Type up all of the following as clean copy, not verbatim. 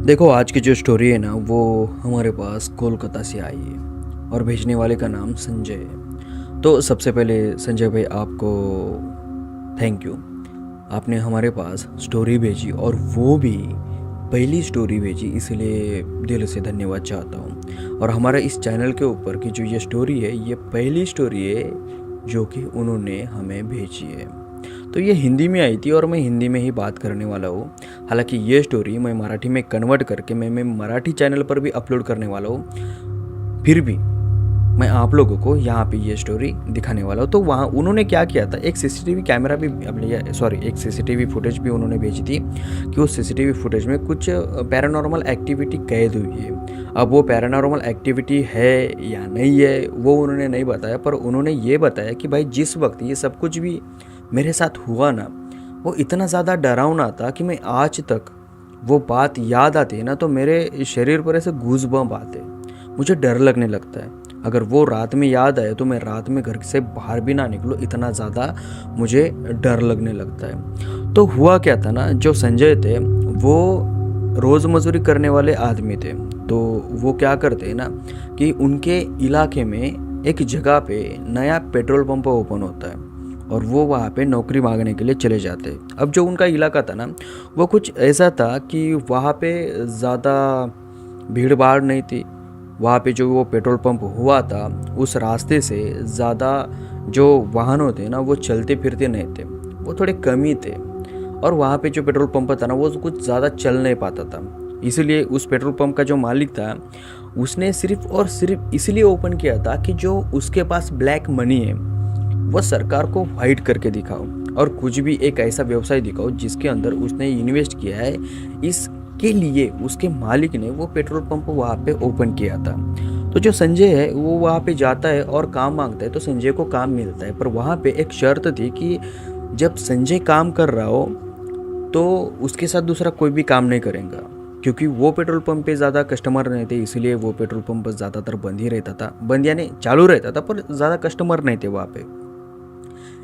देखो, आज की जो स्टोरी है ना वो हमारे पास कोलकाता से आई है और भेजने वाले का नाम संजय है। तो सबसे पहले संजय भाई आपको थैंक यू। आपने हमारे पास स्टोरी भेजी और वो भी पहली स्टोरी भेजी, इसलिए दिल से धन्यवाद चाहता हूँ। और हमारा इस चैनल के ऊपर की जो ये स्टोरी है ये पहली स्टोरी है जो कि उन्होंने हमें भेजी है। तो ये हिंदी में आई थी और मैं हिंदी में ही बात करने वाला हूँ। हालांकि ये स्टोरी मैं मराठी में कन्वर्ट करके मैं मराठी चैनल पर भी अपलोड करने वाला हूँ। फिर भी मैं आप लोगों को यहाँ पे ये स्टोरी दिखाने वाला हूँ। तो वहाँ उन्होंने क्या किया था, एक सीसीटीवी कैमरा भी एक सीसीटीवी फुटेज भी उन्होंने भेजी थी कि उस सीसीटीवी फुटेज में कुछ पैरानॉर्मल एक्टिविटी कैद हुई है। अब वो पैरानॉर्मल एक्टिविटी है या नहीं है वो उन्होंने नहीं बताया, पर उन्होंने ये बताया कि भाई जिस वक्त ये सब कुछ भी मेरे साथ हुआ ना, वो इतना ज़्यादा डरावना था कि मैं आज तक वो बात याद आती है ना तो मेरे शरीर पर ऐसे गूज़बम्प आते, मुझे डर लगने लगता है। अगर वो रात में याद आए तो मैं रात में घर से बाहर भी ना निकलूँ, इतना ज़्यादा मुझे डर लगने लगता है। तो हुआ क्या था ना, जो संजय थे वो रोज़ मजदूरी करने वाले आदमी थे। तो वो क्या करते हैं ना कि उनके इलाके में एक जगह पे नया पेट्रोल पंप ओपन होता है और वो वहाँ पे नौकरी मांगने के लिए चले जाते। अब जो उनका इलाका था ना वो कुछ ऐसा था कि वहाँ पे ज़्यादा भीड़ भाड़ नहीं थी। वहाँ पे जो वो पेट्रोल पंप हुआ था उस रास्ते से ज़्यादा जो वाहन होते ना वो चलते फिरते नहीं थे, वो थोड़े कम ही थे। और वहाँ पे जो पेट्रोल पंप था ना वो कुछ ज़्यादा चल नहीं पाता था, इसीलिए उस पेट्रोल पंप का जो मालिक था उसने सिर्फ और सिर्फ इसलिए ओपन किया था कि जो उसके पास ब्लैक मनी है वो सरकार को वाइट करके दिखाओ और कुछ भी एक ऐसा व्यवसाय दिखाओ जिसके अंदर उसने इन्वेस्ट किया है। इसके लिए उसके मालिक ने वो पेट्रोल पंप वहाँ पे ओपन किया था। तो जो संजय है वो वहाँ पे जाता है और काम मांगता है तो संजय को काम मिलता है, पर वहाँ पे एक शर्त थी कि जब संजय काम कर रहा हो तो उसके साथ दूसरा कोई भी काम नहीं करेगा, क्योंकि वो पेट्रोल पंप पे ज़्यादा कस्टमर नहीं थे, इसीलिए वो पेट्रोल पंप ज़्यादातर बंद ही रहता था। बंद यानी चालू रहता था पर ज़्यादा कस्टमर नहीं थे वहाँ पे,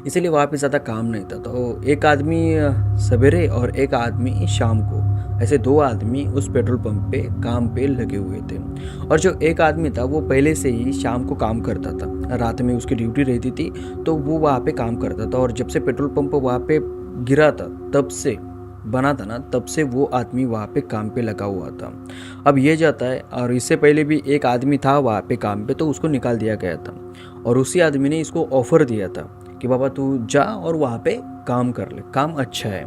इसीलिए वहाँ पे ज़्यादा काम नहीं था। तो एक आदमी सवेरे और एक आदमी शाम को, ऐसे दो आदमी उस पेट्रोल पंप पे काम पे लगे हुए थे। और जो एक आदमी था वो पहले से ही शाम को काम करता था, रात में उसकी ड्यूटी रहती थी तो वो वहाँ पे काम करता था। और जब से पेट्रोल पंप वहाँ पे गिरा था तब से बना था ना, तब से वो आदमी वहाँ पे काम पे लगा हुआ था। अब ये जाता है और इससे पहले भी एक आदमी था वहाँ पे काम पे तो उसको निकाल दिया गया था। और उसी आदमी ने इसको ऑफ़र दिया था कि बाबा तू जा और वहाँ पे काम कर ले, काम अच्छा है,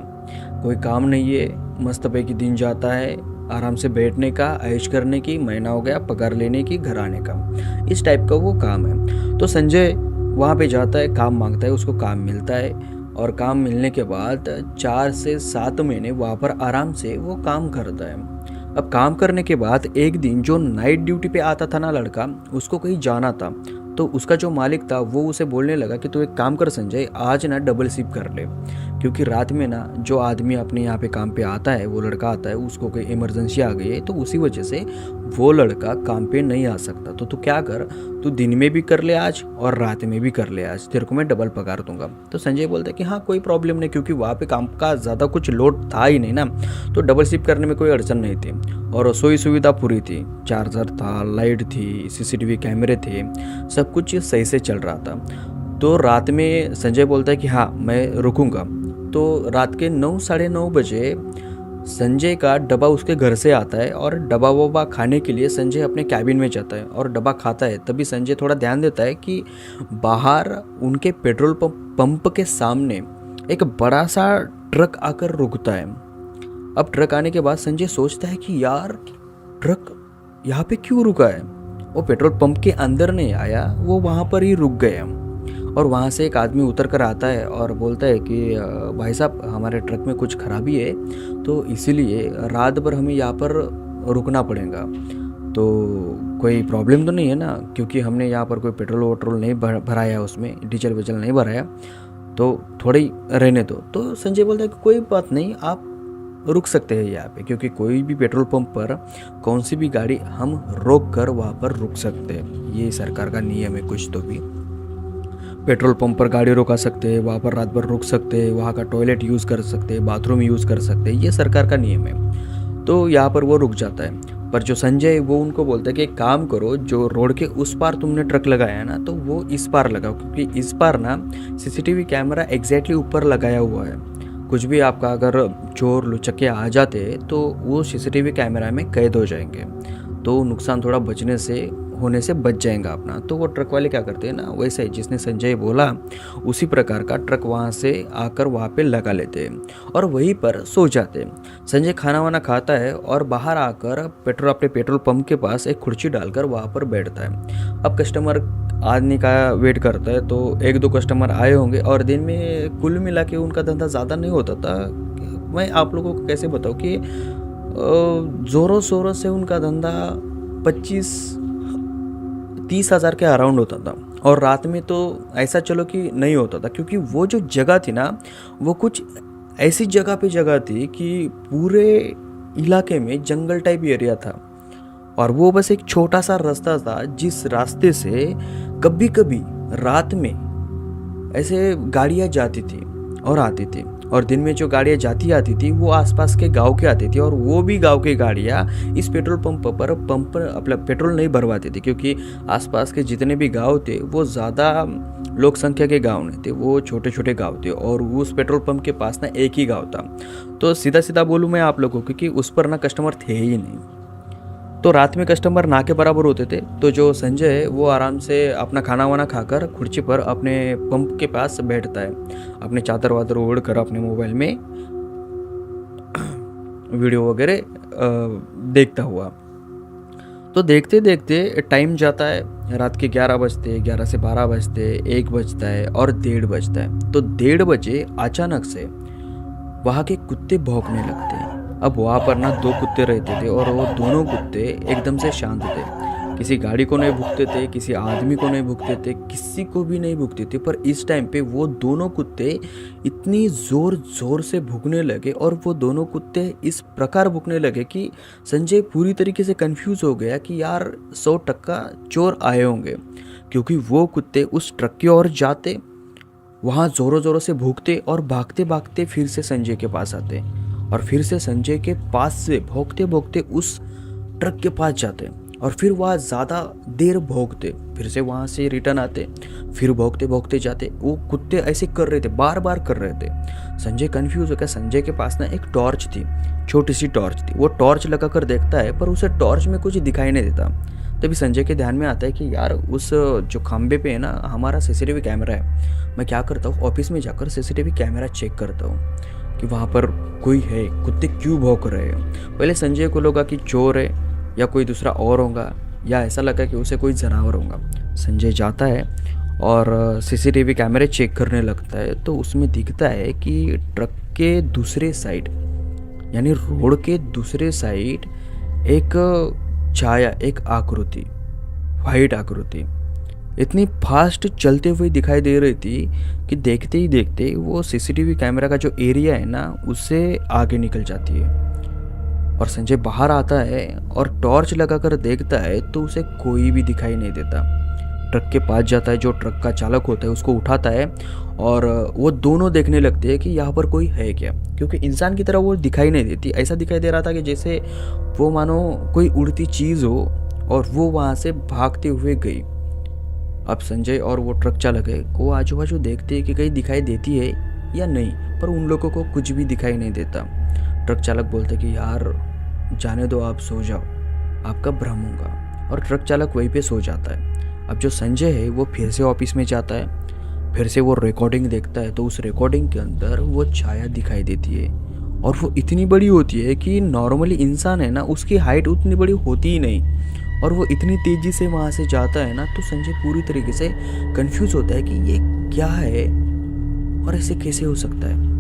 कोई काम नहीं है, मस्त पैकी दिन जाता है, आराम से बैठने का, ऐश करने की, महीना हो गया पगार लेने की, घर आने का, इस टाइप का वो काम है। तो संजय वहाँ पे जाता है, काम मांगता है, उसको काम मिलता है और काम मिलने के बाद 4 से 7 महीने वहाँ पर आराम से वो काम करता है। अब काम करने के बाद एक दिन जो नाइट ड्यूटी पे आता था ना लड़का, उसको कहीं जाना था तो उसका जो मालिक था वो उसे बोलने लगा कि तू एक काम कर संजय, आज ना डबल शिफ्ट कर ले, क्योंकि रात में ना जो आदमी अपने यहाँ पे काम पे आता है, वो लड़का आता है, उसको कोई इमरजेंसी आ गई है तो उसी वजह से वो लड़का काम पे नहीं आ सकता। तो तू क्या कर, तू दिन में भी कर ले आज और रात में भी कर ले आज, तेरे को मैं डबल पगार दूंगा। तो संजय बोलता है कि हाँ कोई प्रॉब्लम नहीं, क्योंकि वहाँ पे काम का ज़्यादा कुछ लोड था ही नहीं ना, तो डबल शिफ्ट करने में कोई अड़चन नहीं थी। और रसोई सुविधा पूरी थी, चार्जर था, लाइट थी, सीसीटीवी कैमरे थे, सब कुछ सही से चल रहा था। तो रात में संजय बोलता है कि हाँ मैं रुकूंगा। तो रात के 9 साढ़े 9 बजे संजय का डब्बा उसके घर से आता है और डब्बा वब्बा खाने के लिए संजय अपने कैबिन में जाता है और डब्बा खाता है। तभी संजय थोड़ा ध्यान देता है कि बाहर उनके पेट्रोल पंप के सामने एक बड़ा सा ट्रक आकर रुकता है। अब ट्रक आने के बाद संजय सोचता है कि यार ट्रक यहाँ पे क्यों रुका है, वो पेट्रोल पंप के अंदर नहीं आया, वो वहाँ पर ही रुक गया। और वहाँ से एक आदमी उतर कर आता है और बोलता है कि भाई साहब हमारे ट्रक में कुछ खराबी है तो इसीलिए रात भर हमें यहाँ पर रुकना पड़ेगा। तो कोई प्रॉब्लम तो नहीं है ना, क्योंकि हमने यहाँ पर कोई पेट्रोल वोट्रोल नहीं भराया, उसमें डीजल वीजल नहीं भराया, तो थोड़ी रहने दो। तो संजय बोलता है कि कोई बात नहीं, आप रुक सकते हैं यहाँ पे, क्योंकि कोई भी पेट्रोल पंप पर कौन सी भी गाड़ी हम रोक कर वहाँ पर रुक सकते हैं, ये सरकार का नियम है। कुछ तो भी पेट्रोल पंप पर गाड़ी रोका सकते हैं, वहाँ पर रात भर रुक सकते हैं, वहाँ का टॉयलेट यूज़ कर सकते हैं, बाथरूम यूज़ कर सकते हैं, ये सरकार का नियम है। तो यहाँ पर वो रुक जाता है। पर जो संजय है वो उनको बोलता है कि एक काम करो, जो रोड के उस पार तुमने ट्रक लगाया है ना, तो वो इस पार लगाओ, क्योंकि इस पार ना सीसीटीवी कैमरा एग्जैक्टली ऊपर लगाया हुआ है। कुछ भी आपका अगर चोर लुचक्के आ जाते तो वो सीसीटीवी कैमरा में कैद हो जाएंगे, तो नुकसान थोड़ा होने से बच जाएगा अपना। तो वो ट्रक वाले क्या करते हैं ना, वैसे ही जिसने संजय बोला उसी प्रकार का ट्रक वहाँ से आकर वहाँ पे लगा लेते हैं और वहीं पर सो जाते हैं। संजय खाना वाना खाता है और बाहर आकर अपने पेट्रोल पंप के पास एक कुर्सी डालकर वहाँ पर बैठता है। अब कस्टमर आदमी का वेट करता है, तो एक दो कस्टमर आए होंगे और दिन में कुल मिला के उनका धंधा ज़्यादा नहीं होता था। मैं आप लोगों को कैसे बताऊँ कि ज़ोरों शोरों से उनका धंधा 25-30 हज़ार के अराउंड होता था, और रात में तो ऐसा चलो कि नहीं होता था, क्योंकि वो जो जगह थी ना, वो कुछ ऐसी जगह थी कि पूरे इलाके में जंगल टाइप एरिया था, और वो बस एक छोटा सा रास्ता था जिस रास्ते से कभी कभी रात में ऐसे गाड़ियाँ जाती थी और आती थी, और दिन में जो गाड़ियाँ जाती आती थी वो आसपास के गांव के आती थी, और वो भी गांव की गाड़ियाँ इस पेट्रोल पंप पर अपना पेट्रोल नहीं भरवाती थी, क्योंकि आसपास के जितने भी गांव थे वो ज़्यादा लोक संख्या के गांव नहीं थे, वो छोटे छोटे गांव थे, और उस पेट्रोल पंप के पास ना एक ही गांव था। तो सीधा सीधा बोलूँ मैं आप लोगों को, क्योंकि उस पर ना कस्टमर थे ही नहीं, तो रात में कस्टमर ना के बराबर होते थे। तो जो संजय है वो आराम से अपना खाना वाना खाकर कुर्सी पर अपने पंप के पास बैठता है, अपने चादर वादर ओढ़ कर अपने मोबाइल में वीडियो वगैरह देखता हुआ। तो देखते देखते टाइम जाता है, रात के 11 बजते, 11 से 12 बजते, 1 बजता है और 1:30 बजता है। तो 1:30 बजे अचानक से वहाँ के कुत्ते भौंकने लगते हैं। अब वहाँ पर ना 2 कुत्ते रहते थे, और वो दोनों कुत्ते एकदम से शांत थे, किसी गाड़ी को नहीं भूकते थे, किसी आदमी को नहीं भूकते थे, किसी को भी नहीं भूकते थे। पर इस टाइम पे वो दोनों कुत्ते इतनी ज़ोर ज़ोर से भूकने लगे, और वो दोनों कुत्ते इस प्रकार भूकने लगे कि संजय पूरी तरीके से कंफ्यूज हो गया कि यार 100% चोर आए होंगे, क्योंकि वो कुत्ते उस ट्रक की ओर जाते, वहाँ ज़ोरों ज़ोरों से भूकते और भागते भागते फिर से संजय के पास आते, और फिर से संजय के पास से भौंकते भौंकते उस ट्रक के पास जाते, और फिर वहाँ ज़्यादा देर भौंकते, फिर से वहाँ से रिटर्न आते, फिर भौंकते भौंकते जाते। वो कुत्ते ऐसे कर रहे थे, बार बार कर रहे थे। संजय कंफ्यूज हो गया। संजय के पास ना एक टॉर्च थी, छोटी सी टॉर्च थी। वो टॉर्च लगा कर देखता है, पर उसे टॉर्च में कुछ दिखाई नहीं देता। तभी संजय के ध्यान में आता है कि यार उस जो खंबे पे है ना हमारा सीसीटीवी कैमरा है। मैं क्या करता हूँ, ऑफिस में जाकर सीसीटीवी कैमरा चेक करता हूँ कि वहाँ पर कोई है, कुत्ते क्यों भौंक रहे हैं। पहले संजय को लगा कि चोर है या कोई दूसरा और होगा, या ऐसा लगा कि उसे कोई जानवर होगा। संजय जाता है और सीसीटीवी कैमरे चेक करने लगता है, तो उसमें दिखता है कि ट्रक के दूसरे साइड, यानी रोड के दूसरे साइड एक छाया, एक आकृति, वाइट आकृति इतनी फास्ट चलते हुए दिखाई दे रही थी कि देखते ही देखते वो सीसीटीवी कैमरा का जो एरिया है ना उससे आगे निकल जाती है। और संजय बाहर आता है और टॉर्च लगाकर देखता है तो उसे कोई भी दिखाई नहीं देता। ट्रक के पास जाता है, जो ट्रक का चालक होता है उसको उठाता है, और वो दोनों देखने लगते हैं कि यहाँ पर कोई है क्या, क्योंकि इंसान की तरह वो दिखाई नहीं देती। ऐसा दिखाई दे रहा था कि जैसे वो मानो कोई उड़ती चीज़ हो, और वो वहाँ से भागते हुए गई। अब संजय और वो ट्रक चालक है को आजू बाजू देखते हैं कि कहीं दिखाई देती है या नहीं, पर उन लोगों को कुछ भी दिखाई नहीं देता। ट्रक चालक बोलते कि यार जाने दो, आप सो जाओ, आपका भ्रम होगा, और ट्रक चालक वहीं पे सो जाता है। अब जो संजय है वो फिर से ऑफिस में जाता है, फिर से वो रिकॉर्डिंग देखता है, तो उस रिकॉर्डिंग के अंदर वो छाया दिखाई देती है, और वो इतनी बड़ी होती है कि नॉर्मली इंसान है ना उसकी हाइट उतनी बड़ी होती ही नहीं, और वो इतनी तेज़ी से वहाँ से जाता है ना, तो संजय पूरी तरीके से कंफ्यूज होता है कि ये क्या है और ऐसे कैसे हो सकता है।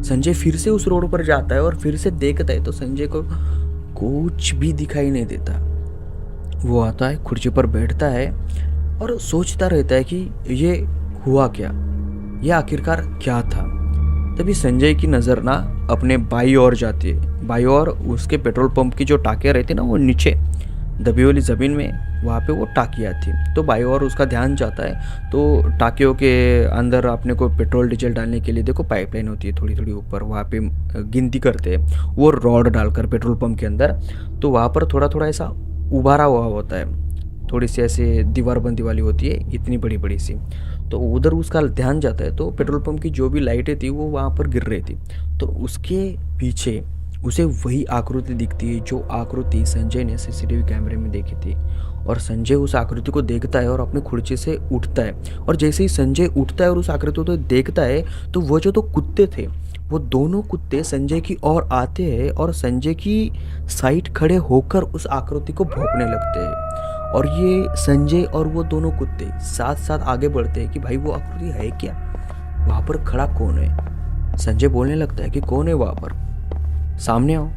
संजय फिर से उस रोड पर जाता है और फिर से देखता है, तो संजय को कुछ भी दिखाई नहीं देता। वो आता है, कुर्सी पर बैठता है और सोचता रहता है कि ये हुआ क्या, ये आखिरकार क्या था। तभी संजय की नज़र ना अपने बाई ओर जाती है। बाई ओर उसके पेट्रोल पंप की जो टाँकियाँ रहती है ना वो नीचे दबी वाली ज़मीन में वहाँ पे वो टाकियाँ थी। तो बाई और उसका ध्यान जाता है तो टाकियों के अंदर अपने को पेट्रोल डीजल डालने के लिए देखो पाइपलाइन होती है थोड़ी थोड़ी ऊपर, वहाँ पे गिनती करते हैं वो रॉड डालकर पेट्रोल पंप के अंदर। तो वहाँ पर थोड़ा थोड़ा ऐसा उभारा हुआ होता है, थोड़ी सी ऐसे दीवारबंदी वाली होती है इतनी बड़ी बड़ी सी। तो उधर उसका ध्यान जाता है तो पेट्रोल पंप की जो भी लाइटें थी वो वहाँ पर गिर रही थी। तो उसके पीछे उसे वही आकृति दिखती है जो आकृति संजय ने सीसीटीवी कैमरे में देखी थी। और संजय उस आकृति को देखता है और अपनी खुर्ची से उठता है। और जैसे ही संजय उठता है और उस आकृति को देखता है तो वो जो कुत्ते थे वो दोनों कुत्ते संजय की ओर आते हैं और संजय की साइड खड़े होकर उस आकृति को भौंकने लगते हैं। और ये संजय और वो दोनों कुत्ते साथ साथ आगे बढ़ते हैं कि भाई वो आकृति है क्या, वहाँ पर खड़ा कौन है। संजय बोलने लगता है कि कौन है वहाँ पर, सामने आओ,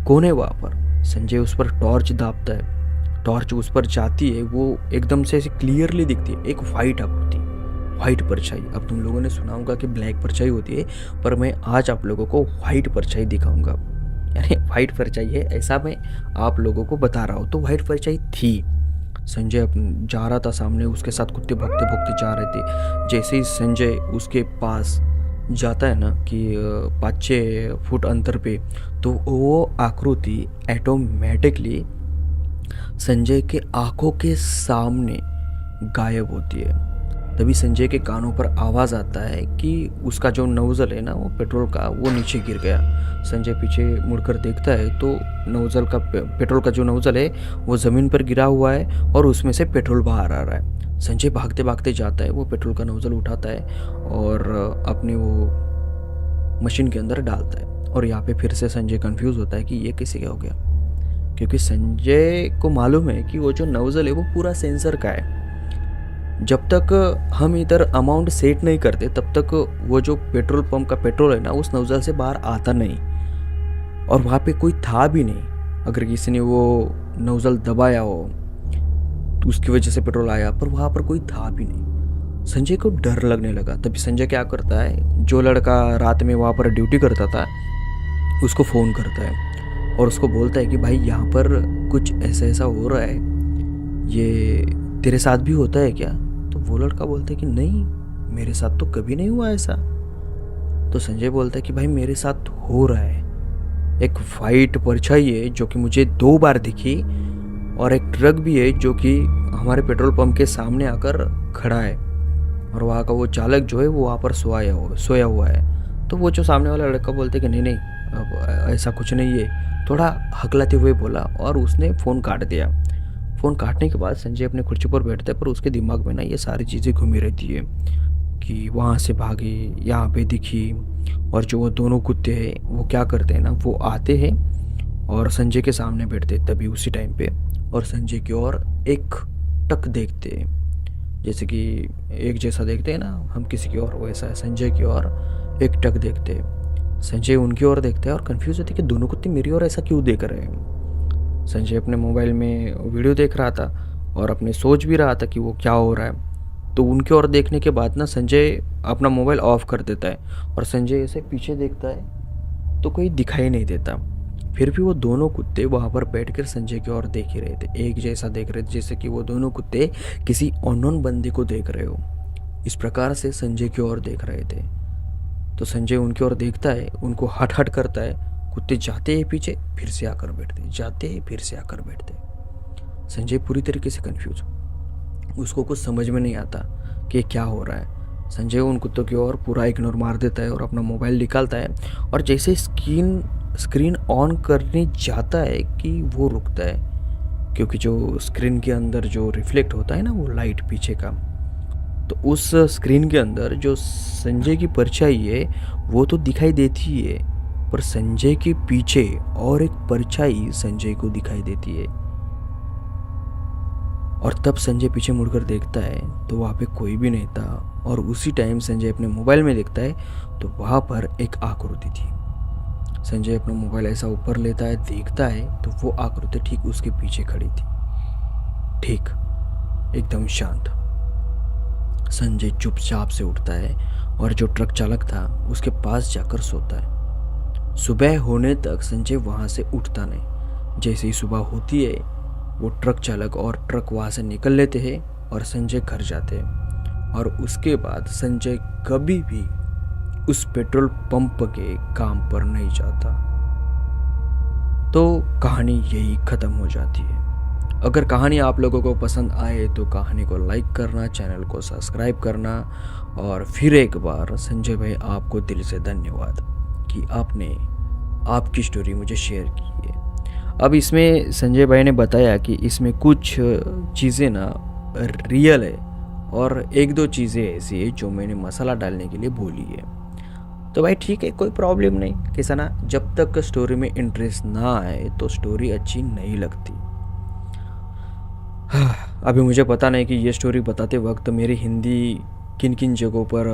कौन है वहाँ पर। संजय उस पर टॉर्च दापता है, टॉर्च उस पर जाती है, वो एकदम से ऐसे क्लियरली दिखती है एक वाइट आकृति, वाइट परछाई। अब तुम लोगों ने सुना होगा कि ब्लैक परछाई होती है, पर मैं आज आप लोगों को वाइट परछाई दिखाऊंगा, यानी वाइट परछाई है ऐसा मैं आप लोगों को बता रहा हूँ। तो वाइट परछाई थी। संजय जा रहा था सामने, उसके साथ कुत्ते भौंकते भौंकते जा रहे थे। जैसे ही संजय उसके पास जाता है ना कि 5-6 फुट अंतर पे, तो वो आकृति ऑटोमेटिकली संजय के आंखों के सामने गायब होती है। तभी संजय के कानों पर आवाज़ आता है कि उसका जो नोजल है ना वो पेट्रोल का वो नीचे गिर गया। संजय पीछे मुड़कर देखता है तो नोजल का पेट्रोल का जो नोजल है वो ज़मीन पर गिरा हुआ है और उसमें से पेट्रोल बाहर आ रहा है। संजय भागते भागते जाता है, वो पेट्रोल का नोजल उठाता है और अपने वो मशीन के अंदर डालता है। और यहाँ पे फिर से संजय कंफ्यूज होता है कि ये कैसे क्या हो गया, क्योंकि संजय को मालूम है कि वो जो नोजल है वो पूरा सेंसर का है। जब तक हम इधर अमाउंट सेट नहीं करते तब तक वो जो पेट्रोल पंप का पेट्रोल है ना उस नोजल से बाहर आता नहीं। और वहाँ पे कोई था भी नहीं, अगर किसी ने वो नोजल दबाया हो तो उसकी वजह से पेट्रोल आया, पर वहाँ पर कोई था भी नहीं। संजय को डर लगने लगा। तभी संजय क्या करता है, जो लड़का रात में वहाँ पर ड्यूटी करता था उसको फ़ोन करता है और उसको बोलता है कि भाई यहाँ पर कुछ ऐसा ऐसा हो रहा है, ये तेरे साथ भी होता है क्या। तो वो लड़का बोलता है कि नहीं, मेरे साथ तो कभी नहीं हुआ ऐसा। तो संजय बोलता है कि भाई मेरे साथ हो रहा है, एक वाइट परछाई है जो कि मुझे 2 बार दिखी और एक ट्रक भी है जो कि हमारे पेट्रोल पंप के सामने आकर खड़ा है और वहाँ का वो चालक जो है वो वहाँ पर सोया हुआ है। तो वो जो सामने वाला लड़का बोलते कि नहीं नहीं अब ऐसा कुछ नहीं है, थोड़ा हकलाते हुए बोला और उसने फ़ोन काट दिया। फ़ोन काटने के बाद संजय अपने कुर्सी पर बैठता है, पर उसके दिमाग में ना ये सारी चीज़ें घूमी रहती है कि वहाँ से भागी, यहाँ पे दिखी। और जो वो दोनों कुत्ते हैं वो क्या करते हैं ना, वो आते हैं और संजय के सामने बैठते तभी उसी टाइम पे, और संजय की ओर एक टक देखते हैं, जैसे कि एक जैसा देखते हैं ना हम किसी की ओर, वैसा है संजय की ओर एक टक देखते हैं। संजय उनकी ओर देखता है और कंफ्यूज होती है कि दोनों कुत्ते मेरी ओर ऐसा क्यों देख रहे हैं। संजय अपने मोबाइल में वीडियो देख रहा था और अपने सोच भी रहा था कि वो क्या हो रहा है। तो उनकी ओर देखने के बाद ना संजय अपना मोबाइल ऑफ कर देता है और संजय ऐसे पीछे देखता है तो कोई दिखाई नहीं देता। फिर भी वो दोनों कुत्ते वहाँ पर बैठकर संजय की ओर देख ही रहे थे, एक जैसा देख रहे थे जैसे कि वो दोनों कुत्ते किसी अननोन बंदे को देख रहे हो। इस प्रकार से संजय की ओर देख रहे थे। तो संजय उनकी ओर देखता है, उनको हट हट करता है, कुत्ते जाते हैं पीछे फिर से आकर बैठते, जाते हैं फिर से आकर बैठते। संजय पूरी तरीके से कंफ्यूज, उसको कुछ समझ में नहीं आता कि क्या हो रहा है। संजय उन कुत्तों की ओर पूरा इग्नोर मार देता है और अपना मोबाइल निकालता है और जैसे स्क्रीन ऑन करने जाता है कि वो रुकता है, क्योंकि जो स्क्रीन के अंदर जो रिफ्लेक्ट होता है ना वो लाइट पीछे का, तो उस स्क्रीन के अंदर जो संजय की परछाई है वो तो दिखाई देती है, पर संजय के पीछे और एक परछाई संजय को दिखाई देती है। और तब संजय पीछे मुड़कर देखता है तो वहाँ पे कोई भी नहीं था। और उसी टाइम संजय अपने मोबाइल में देखता है तो वहाँ पर एक आकृति थी। संजय अपना मोबाइल ऐसा ऊपर लेता है, देखता है तो वो आकृति ठीक उसके पीछे खड़ी थी, ठीक एकदम शांत। संजय चुपचाप से उठता है और जो ट्रक चालक था उसके पास जाकर सोता है। सुबह होने तक संजय वहाँ से उठता नहीं। जैसे ही सुबह होती है वो ट्रक चालक और ट्रक वहाँ से निकल लेते हैं और संजय घर जाते हैं। और उसके बाद संजय कभी भी उस पेट्रोल पंप के काम पर नहीं जाता। तो कहानी यही ख़त्म हो जाती है। अगर कहानी आप लोगों को पसंद आए तो कहानी को लाइक करना, चैनल को सब्सक्राइब करना। और फिर एक बार संजय भाई आपको दिल से धन्यवाद कि आपने आपकी स्टोरी मुझे शेयर की है। अब इसमें संजय भाई ने बताया कि इसमें कुछ चीज़ें ना रियल है और एक दो चीज़ें ऐसी है जो मैंने मसाला डालने के लिए बोली है। तो भाई ठीक है, कोई प्रॉब्लम नहीं। कैसा ना, जब तक स्टोरी में इंटरेस्ट ना आए तो स्टोरी अच्छी नहीं लगती। अभी मुझे पता नहीं कि ये स्टोरी बताते वक्त मेरी हिंदी किन किन जगहों पर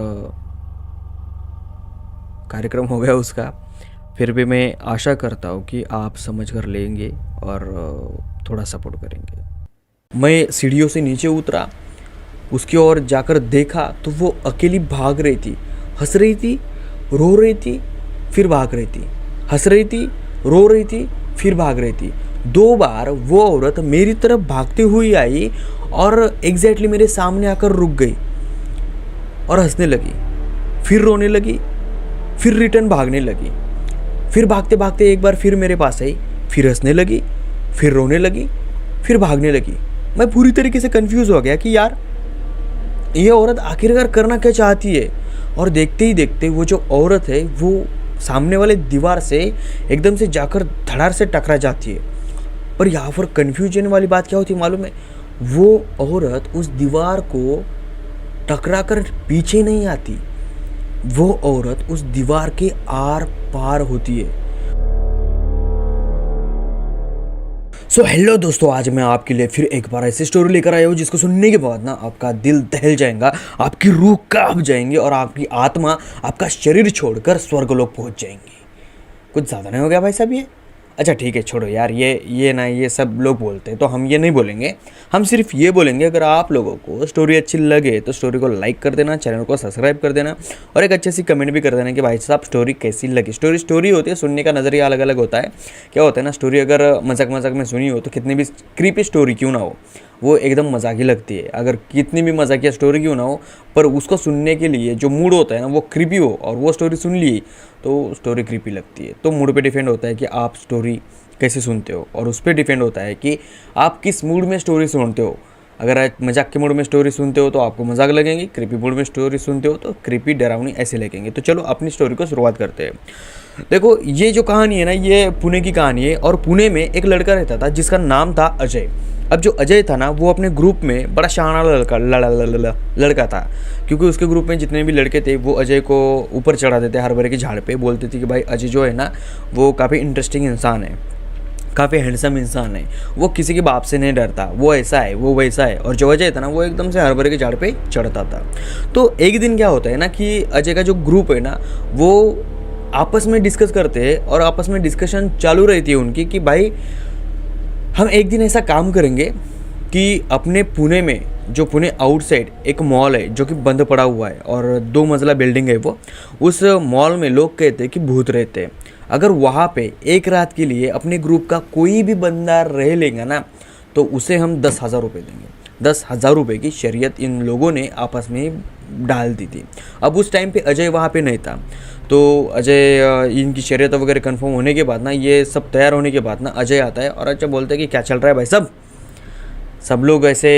कार्यक्रम हो गया उसका। फिर भी मैं आशा करता हूँ कि आप समझ कर लेंगे और थोड़ा सपोर्ट करेंगे। मैं सीढ़ियों से नीचे उतरा, उसकी ओर जाकर देखा तो वो अकेली भाग रही थी, हंस रही थी, रो रही थी, फिर भाग रही थी, हंस रही थी, रो रही थी, फिर भाग रही थी। 2 बार वो औरत मेरी तरफ भागती हुई आई और एग्जैक्टली मेरे सामने आकर रुक गई और हंसने लगी, फिर रोने लगी, फिर रिटर्न भागने लगी, फिर भागते भागते एक बार फिर मेरे पास आई, फिर हंसने लगी, फिर रोने लगी, फिर भागने लगी। मैं पूरी तरीके से कंफ्यूज हो गया कि यार ये औरत आखिरकार करना क्या चाहती है। और देखते ही देखते वो जो औरत है वो सामने वाले दीवार से एकदम से जाकर धड़ार से टकरा जाती है। पर यहाँ पर कन्फ्यूजन वाली बात क्या होती है मालूम है? वो औरत उस दीवार को टकरा कर पीछे नहीं आती, वो औरत उस दीवार के आर पार होती है। सो हेलो दोस्तों, आज मैं आपके लिए फिर एक बार ऐसी स्टोरी लेकर आया हूँ जिसको सुनने के बाद ना आपका दिल दहल जाएगा, आपकी रूह कांप जाएंगे और आपकी आत्मा आपका शरीर छोड़कर स्वर्गलोक पहुँच जाएंगी। कुछ ज़्यादा नहीं हो गया भाई साहब ये? अच्छा ठीक है, छोड़ो यार, ये सब लोग बोलते हैं तो हम ये नहीं बोलेंगे। हम सिर्फ ये बोलेंगे, अगर आप लोगों को स्टोरी अच्छी लगे तो स्टोरी को लाइक कर देना, चैनल को सब्सक्राइब कर देना और एक अच्छी सी कमेंट भी कर देना कि भाई साहब स्टोरी कैसी लगी। स्टोरी होती है, सुनने का नज़रिया अलग अलग होता है। क्या होता है ना, स्टोरी अगर मजाक में सुनी हो तो कितनी भी क्रीपी स्टोरी क्यों ना हो, वो एकदम मजाकी लगती है। अगर कितनी भी मजाकिया स्टोरी क्यों ना हो, पर उसको सुनने के लिए जो मूड होता है ना वो क्रीपी हो और वो स्टोरी सुन ली तो स्टोरी क्रीपी लगती है। तो मूड पे डिपेंड होता है कि आप स्टोरी कैसे सुनते हो और उस पर डिपेंड होता है कि आप किस मूड में स्टोरी सुनते हो। अगर आप मजाक के मूड में स्टोरी सुनते हो तो आपको मजाक लगेंगी, क्रीपी मूड में स्टोरी सुनते हो तो क्रीपी डरावनी ऐसे लगेंगे। तो चलो अपनी स्टोरी को शुरुआत करते हैं। देखो, ये जो कहानी है ना, ये पुणे की कहानी है और पुणे में एक लड़का रहता था जिसका नाम था अजय। अब जो अजय था ना, वो अपने ग्रुप में बड़ा शाना लड़का था, क्योंकि उसके ग्रुप में जितने भी लड़के थे वो अजय को ऊपर चढ़ा देते हर के झाड़ पे। बोलते थे कि भाई अजय जो है ना वो काफ़ी इंटरेस्टिंग इंसान है, काफ़ी हैंडसम इंसान है, वो किसी के बाप से नहीं डरता, वो ऐसा है, वो वैसा है। और जो अजय था ना वो एकदम से हर के झाड़ पे चढ़ता था। तो एक दिन क्या होता है ना कि अजय का जो ग्रुप है ना वो आपस में डिस्कस करते हैं और आपस में डिस्कशन चालू रहती है उनकी कि भाई हम एक दिन ऐसा काम करेंगे कि अपने पुणे में, जो पुणे आउटसाइड एक मॉल है जो कि बंद पड़ा हुआ है और 2 मंजिला बिल्डिंग है वो, उस मॉल में लोग कहते हैं कि भूत रहते हैं। अगर वहाँ पे एक रात के लिए अपने ग्रुप का कोई भी बंदा रह लेगा ना तो उसे हम 10,000 रुपये देंगे। 10,000 रुपये की शर्त इन लोगों ने आपस में डाल दी थी। अब उस टाइम पे अजय वहाँ पे नहीं था, तो अजय इनकी शर्त वगैरह कंफर्म होने के बाद ना, ये सब तैयार होने के बाद ना अजय आता है और अजय बोलते हैं कि क्या चल रहा है भाई साहब। सब लोग ऐसे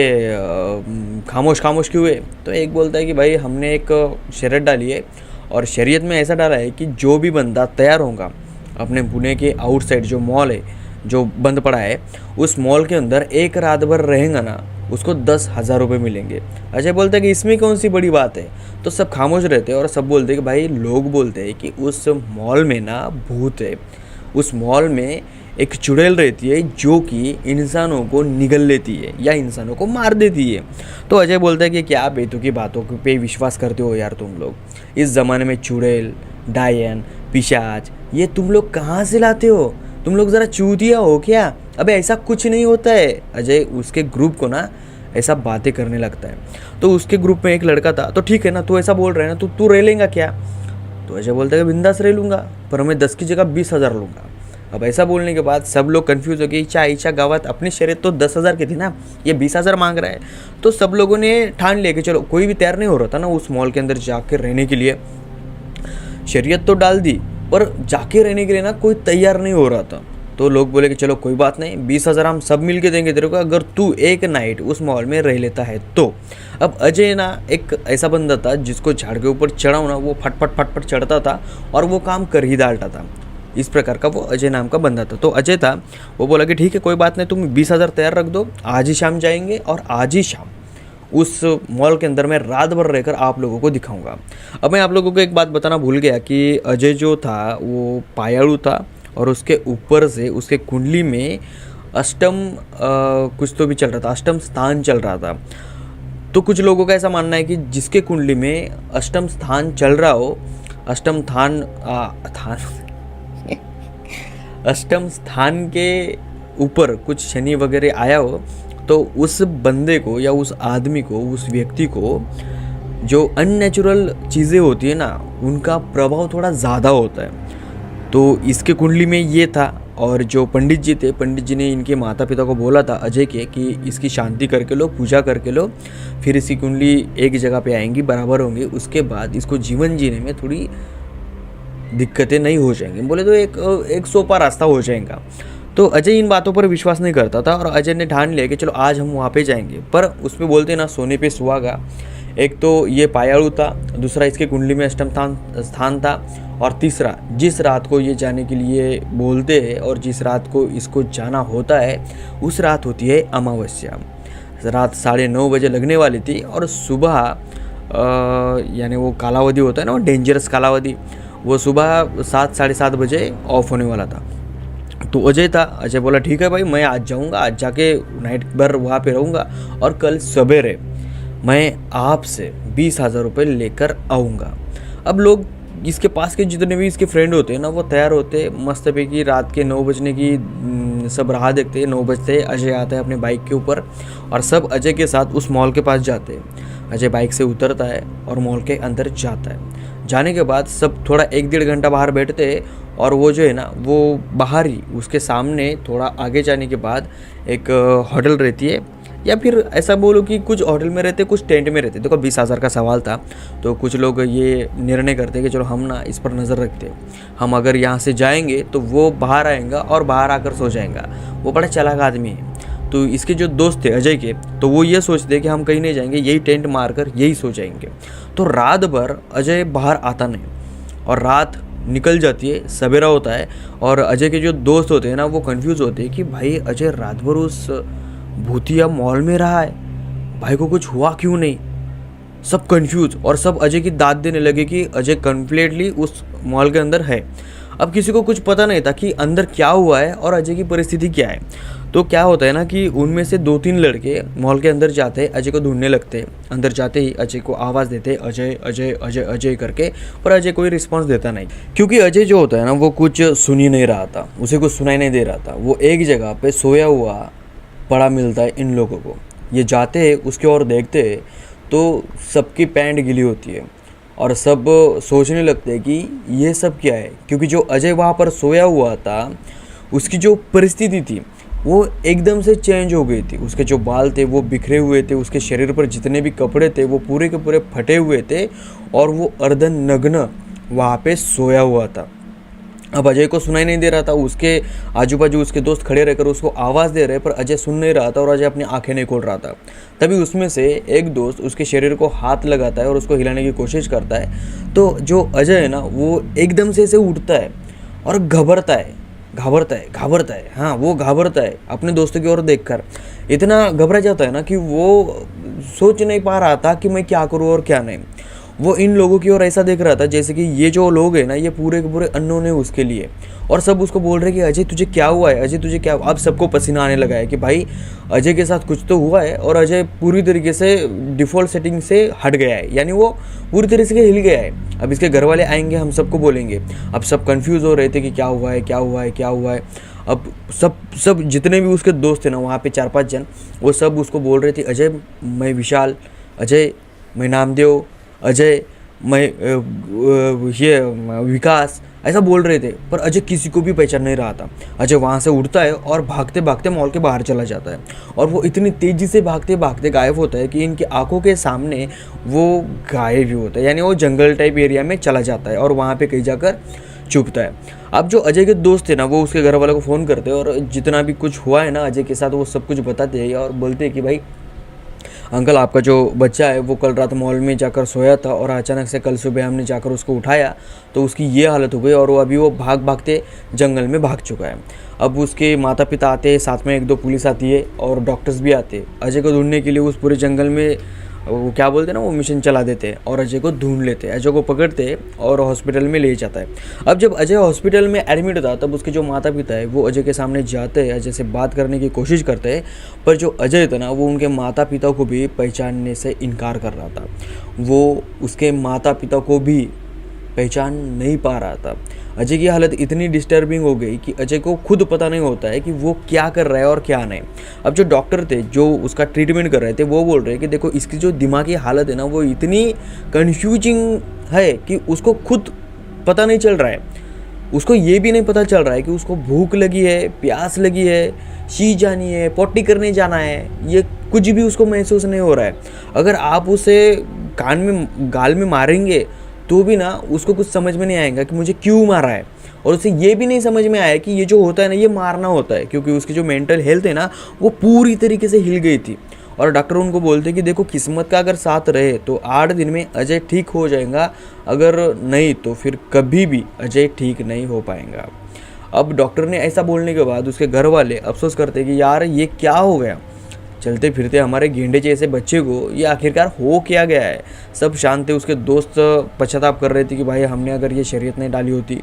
खामोश क्यों हुए? तो एक बोलता है कि भाई हमने एक शर्त डाली है और शर्त में ऐसा डाला है कि जो भी बंदा तैयार होगा अपने पुणे के आउटसाइड जो मॉल है जो बंद पड़ा है, उस मॉल के अंदर एक रात भर रहेगा ना, उसको 10,000 रुपये मिलेंगे। अजय बोलता है कि इसमें कौन सी बड़ी बात है? तो सब खामोश रहते हैं और सब बोलते हैं कि भाई, लोग बोलते हैं कि उस मॉल में ना भूत है। उस मॉल में एक चुड़ैल रहती है जो कि इंसानों को निगल लेती है या इंसानों को मार देती है। तो अजय बोलता है कि क्या बेतुकी बातों पे विश्वास करते हो यार तुम लोग? इस ज़माने में चुड़ैल, डायन, पिशाच ये तुम लोग कहाँ से लाते हो? तुम लोग ज़रा चूतिया हो क्या? अबे ऐसा कुछ नहीं होता है। अजय उसके ग्रुप को ना ऐसा बातें करने लगता है। तो उसके ग्रुप में एक लड़का था, तो ठीक है ना, तू ऐसा बोल रहा है ना, तो तू रह लेगा क्या? तो अजय बोलता है कि बिंदास रह लूँगा, पर मैं 10 की जगह 20,000 लूँगा। अब ऐसा बोलने के बाद सब लोग कंफ्यूज हो गए, इच्छा गावत अपनी शर्त तो 10,000 की थी ना, ये 20,000 मांग रहा है। तो सब लोगों ने ठान लिया कि चलो, कोई भी तैयार नहीं हो रहा था ना उस मॉल के अंदर जाकर रहने के लिए। शरीयत तो डाल दी पर जाके रहने के लिए ना कोई तैयार नहीं हो रहा था। तो लोग बोले कि चलो कोई बात नहीं, 20,000 हम सब मिल के देंगे तेरे को, अगर तू एक नाइट उस मॉल में रह लेता है तो। अब अजय ना एक ऐसा बंदा था जिसको झाड़ के ऊपर चढ़ाओ ना वो फटफट फटफट चढ़ता था और वो काम कर ही डालता था। इस प्रकार का वो अजय नाम का बंदा था। तो अजय था, वो बोला कि ठीक है कोई बात नहीं, तुम 20,000 तैयार रख दो, आज ही शाम जाएंगे और आज ही शाम उस मॉल के अंदर मैं रात भर रहकर आप लोगों को दिखाऊंगा। अब मैं आप लोगों को एक बात बताना भूल गया कि अजय जो था वो पायालू था और उसके ऊपर से उसके कुंडली में अष्टम कुछ तो भी चल रहा था, अष्टम स्थान चल रहा था। तो कुछ लोगों का ऐसा मानना है कि जिसके कुंडली में अष्टम स्थान चल रहा हो, अष्टम अष्टम स्थान के ऊपर कुछ शनि वगैरह आया हो, तो उस बंदे को या उस आदमी को, उस व्यक्ति को जो अननेचुरल चीज़ें होती है ना उनका प्रभाव थोड़ा ज़्यादा होता है। तो इसके कुंडली में ये था। और जो पंडित जी थे, पंडित जी ने इनके माता पिता को बोला था अजय के कि इसकी शांति करके लो, पूजा करके लो, फिर इसकी कुंडली एक जगह पे आएंगी, बराबर होंगी, उसके बाद इसको जीवन जीने में थोड़ी दिक्कतें नहीं हो जाएंगी। बोले तो एक सोपा रास्ता हो जाएगा। तो अजय इन बातों पर विश्वास नहीं करता था और अजय ने ठान लिया कि चलो आज हम वहाँ पे जाएंगे। पर उसमें बोलते ना सोने पे सुहागा, एक तो ये पायालू था, दूसरा इसके कुंडली में अष्टम स्थान था, और तीसरा जिस रात को ये जाने के लिए बोलते हैं और जिस रात को इसको जाना होता है उस रात होती है अमावस्या। रात 9:30 बजे लगने वाली थी और सुबह यानी वो कालावधि होता है ना, वो डेंजरस कालावधि, वो सुबह 7 साढ़े 7 बजे ऑफ होने वाला था। तो अजय था, अजय बोला ठीक है भाई मैं आज जाऊंगा, आज जाके नाइट भर वहाँ पे रहूँगा और कल सवेरे मैं आपसे 20,000 रुपये लेकर आऊँगा। अब लोग इसके पास के जितने भी इसके फ्रेंड होते हैं ना वो तैयार होते, मस्त पे की रात के 9 बजने की सब राह देखते हैं। 9 बजते अजय आता है अपने बाइक के ऊपर और सब अजय के साथ उस मॉल के पास जाते हैं। अजय बाइक से उतरता है और मॉल के अंदर जाता है। जाने के बाद सब थोड़ा 1-1.5 घंटा बाहर बैठते हैं और वो जो है ना वो बाहर ही उसके सामने थोड़ा आगे जाने के बाद एक होटल रहती है, या फिर ऐसा बोलो कि कुछ होटल में रहते, कुछ टेंट में रहते। देखो 20,000 का सवाल था तो कुछ लोग ये निर्णय करते कि चलो हम ना इस पर नज़र रखते, हम अगर यहाँ से जाएंगे तो वो बाहर आएगा और बाहर आकर सो जाएगा। वो बड़ा चालाक आदमी है। तो इसके जो दोस्त थे अजय के, तो वो ये सोचते कि हम कहीं नहीं जाएंगे, यही टेंट मारकर यही सो जाएंगे। तो रात भर अजय बाहर आता नहीं और रात निकल जाती है, सवेरा होता है और अजय के जो दोस्त होते हैं ना वो कंफ्यूज होते हैं कि भाई अजय रात भर उस भूतिया मॉल में रहा है, भाई को कुछ हुआ क्यों नहीं। सब कंफ्यूज और सब अजय की दाद देने लगे कि अजय कंप्लीटली उस मॉल के अंदर है। अब किसी को कुछ पता नहीं था कि अंदर क्या हुआ है और अजय की परिस्थिति क्या है। तो क्या होता है ना कि उनमें से 2-3 लड़के मॉल के अंदर जाते हैं, अजय को ढूंढने लगते हैं। अंदर जाते ही अजय को आवाज़ देते अजय अजय अजय अजय करके, पर अजय कोई रिस्पॉन्स देता नहीं, क्योंकि अजय जो होता है ना वो कुछ सुन ही नहीं रहा था, उसे कुछ सुनाई नहीं दे रहा था। वो एक जगह पे सोया हुआ पड़ा मिलता है इन लोगों को। ये जाते हैं उसके ओर देखते हैं तो सबकी पैंट गिली होती है और सब सोचने लगते हैं कि ये सब क्या है, क्योंकि जो अजय वहाँ पर सोया हुआ था उसकी जो परिस्थिति थी वो एकदम से चेंज हो गई थी। उसके जो बाल थे वो बिखरे हुए थे, उसके शरीर पर जितने भी कपड़े थे वो पूरे के पूरे फटे हुए थे और वो अर्धनग्न वहाँ पे सोया हुआ था। अब अजय को सुनाई नहीं दे रहा था, उसके आजू बाजू उसके दोस्त खड़े रहकर उसको आवाज़ दे रहे, पर अजय सुन नहीं रहा था और अजय अपनी आंखें नहीं खोल रहा था। तभी उसमें से एक दोस्त उसके शरीर को हाथ लगाता है और उसको हिलाने की कोशिश करता है। तो जो अजय है ना वो एकदम से ऐसे उठता है और घबरता है, हाँ वो घबरता है अपने दोस्तों की ओर देखकर। इतना घबरा जाता है ना कि वो सोच नहीं पा रहा था कि मैं क्या करूँ और क्या नहीं। वो इन लोगों की ओर ऐसा देख रहा था जैसे कि ये जो लोग हैं ना ये पूरे के पूरे अननोन है उसके लिए, और सब उसको बोल रहे कि अजय तुझे क्या हुआ है, अजय तुझे क्या हुआ। अब सबको पसीना आने लगा है कि भाई अजय के साथ कुछ तो हुआ है और अजय पूरी तरीके से डिफ़ॉल्ट सेटिंग से हट गया है, यानी वो पूरी तरीके से हिल गया है। अब इसके घर वाले आएंगे, हम सबको बोलेंगे। अब सब कन्फ्यूज़ हो रहे थे कि क्या हुआ है क्या हुआ है क्या हुआ है। अब सब जितने भी उसके दोस्त थे ना वहाँ पे 4-5 जन, वो सब उसको बोल रहे थे अजय मैं विशाल, अजय मैं नामदेव, अजय मैं ये विकास ऐसा बोल रहे थे, पर अजय किसी को भी पहचान नहीं रहा था। अजय वहाँ से उड़ता है और भागते भागते मॉल के बाहर चला जाता है, और वो इतनी तेज़ी से भागते भागते गायब होता है कि इनकी आंखों के सामने वो गायब ही होता है, यानी वो जंगल टाइप एरिया में चला जाता है और वहाँ पे कहीं जाकर छुपता है। अब जो अजय के दोस्त थे ना, वो उसके घर वालों को फ़ोन करते हैं और जितना भी कुछ हुआ है ना अजय के साथ वो सब कुछ बताते हैं और बोलते हैं कि भाई अंकल, आपका जो बच्चा है वो कल रात मॉल में जाकर सोया था और अचानक से कल सुबह हमने जाकर उसको उठाया तो उसकी ये हालत हो गई और वो अभी वो भाग भागते जंगल में भाग चुका है। अब उसके माता पिता आते हैं, साथ में 1-2 पुलिस आती है और डॉक्टर्स भी आते हैं अजय को ढूंढने के लिए। उस पूरे जंगल में वो क्या बोलते हैं ना, वो मिशन चला देते हैं और अजय को ढूंढ लेते हैं, अजय को पकड़ते हैं और हॉस्पिटल में ले जाता है। अब जब अजय हॉस्पिटल में एडमिट था तब उसके जो माता पिता है वो अजय के सामने जाते हैं, अजय से बात करने की कोशिश करते हैं, पर जो अजय था ना वो उनके माता पिता को भी पहचानने से इनकार कर रहा था। वो उसके माता पिता को भी पहचान नहीं पा रहा था। अजय की हालत इतनी डिस्टर्बिंग हो गई कि अजय को खुद पता नहीं होता है कि वो क्या कर रहा है और क्या नहीं। अब जो डॉक्टर थे जो उसका ट्रीटमेंट कर रहे थे वो बोल रहे हैं कि देखो इसकी जो दिमागी हालत है ना वो इतनी कन्फ्यूजिंग है कि उसको खुद पता नहीं चल रहा है। उसको ये भी नहीं पता चल रहा है कि उसको भूख लगी है, प्यास लगी है, शी जानी है, पोटी करने जाना है, ये कुछ भी उसको महसूस नहीं हो रहा है। अगर आप उसे कान में गाल में मारेंगे तो भी ना उसको कुछ समझ में नहीं आएगा कि मुझे क्यों मारा है, और उसे ये भी नहीं समझ में आया कि ये जो होता है ना ये मारना होता है, क्योंकि उसकी जो मेंटल हेल्थ है ना वो पूरी तरीके से हिल गई थी। और डॉक्टर उनको बोलते कि देखो किस्मत का अगर साथ रहे तो 8 दिन में अजय ठीक हो जाएगा, अगर नहीं तो फिर कभी भी अजय ठीक नहीं हो पाएगा। अब डॉक्टर ने ऐसा बोलने के बाद उसके घर वाले अफसोस करते कि यार ये क्या हो गया, चलते फिरते हमारे गेंडे जैसे बच्चे को ये आखिरकार हो क्या गया है। सब शांत थे, उसके दोस्त पश्चाताप कर रहे थे कि भाई हमने अगर ये शरीयत नहीं डाली होती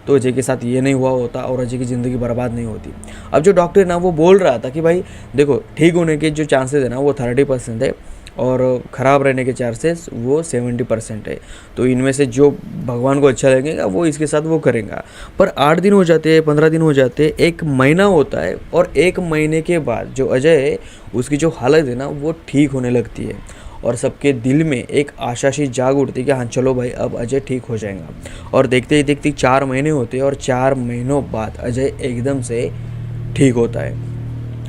तो अजय के साथ ये नहीं हुआ होता और अजय की ज़िंदगी बर्बाद नहीं होती। अब जो डॉक्टर ना वो बोल रहा था कि भाई देखो ठीक होने के जो चांसेस है ना वो 30% है और ख़राब रहने के चांसेस वो 70% है। तो इनमें से जो भगवान को अच्छा लगेगा वो इसके साथ वो करेगा। पर 8 दिन हो जाते हैं, 15 दिन हो जाते हैं, 1 महीना होता है और 1 महीने के बाद जो अजय है उसकी जो हालत है ना वो ठीक होने लगती है और सबके दिल में एक आशा सी जाग उठती है कि हाँ चलो भाई अब अजय ठीक हो जाएगा। और देखते ही देखते 4 महीने होते हैं और 4 महीनों बाद अजय एकदम से ठीक होता है।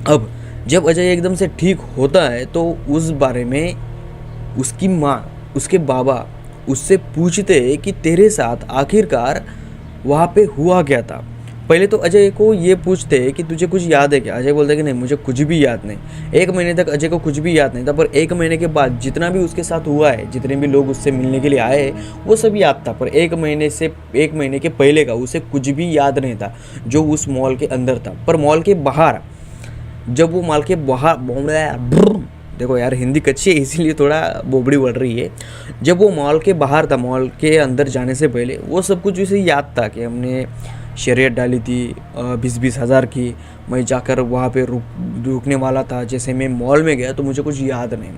अब जब अजय एकदम से ठीक होता है तो उस बारे में उसकी माँ, उसके बाबा उससे पूछते हैं कि तेरे साथ आखिरकार वहाँ पे हुआ क्या था। पहले तो अजय को ये पूछते हैं कि तुझे कुछ याद है क्या। अजय बोलता है कि नहीं मुझे कुछ भी याद नहीं। 1 महीने तक अजय को कुछ भी याद नहीं था, पर 1 महीने के बाद जितना भी उसके साथ हुआ है, जितने भी लोग उससे मिलने के लिए आए वो सब याद था, पर 1 महीने के पहले का उसे कुछ भी याद नहीं था जो उस मॉल के अंदर था। पर मॉल के बाहर जब वो मॉल के बाहर, देखो यार हिंदी कच्ची है इसीलिए थोड़ा बोबड़ी बढ़ रही है। जब वो मॉल के बाहर था, मॉल के अंदर जाने से पहले वो सब कुछ उसे याद था कि हमने शरीयत डाली थी 20-20 हज़ार की, मैं जाकर वहाँ पे रुकने वाला था, जैसे मैं मॉल में गया तो मुझे कुछ याद नहीं।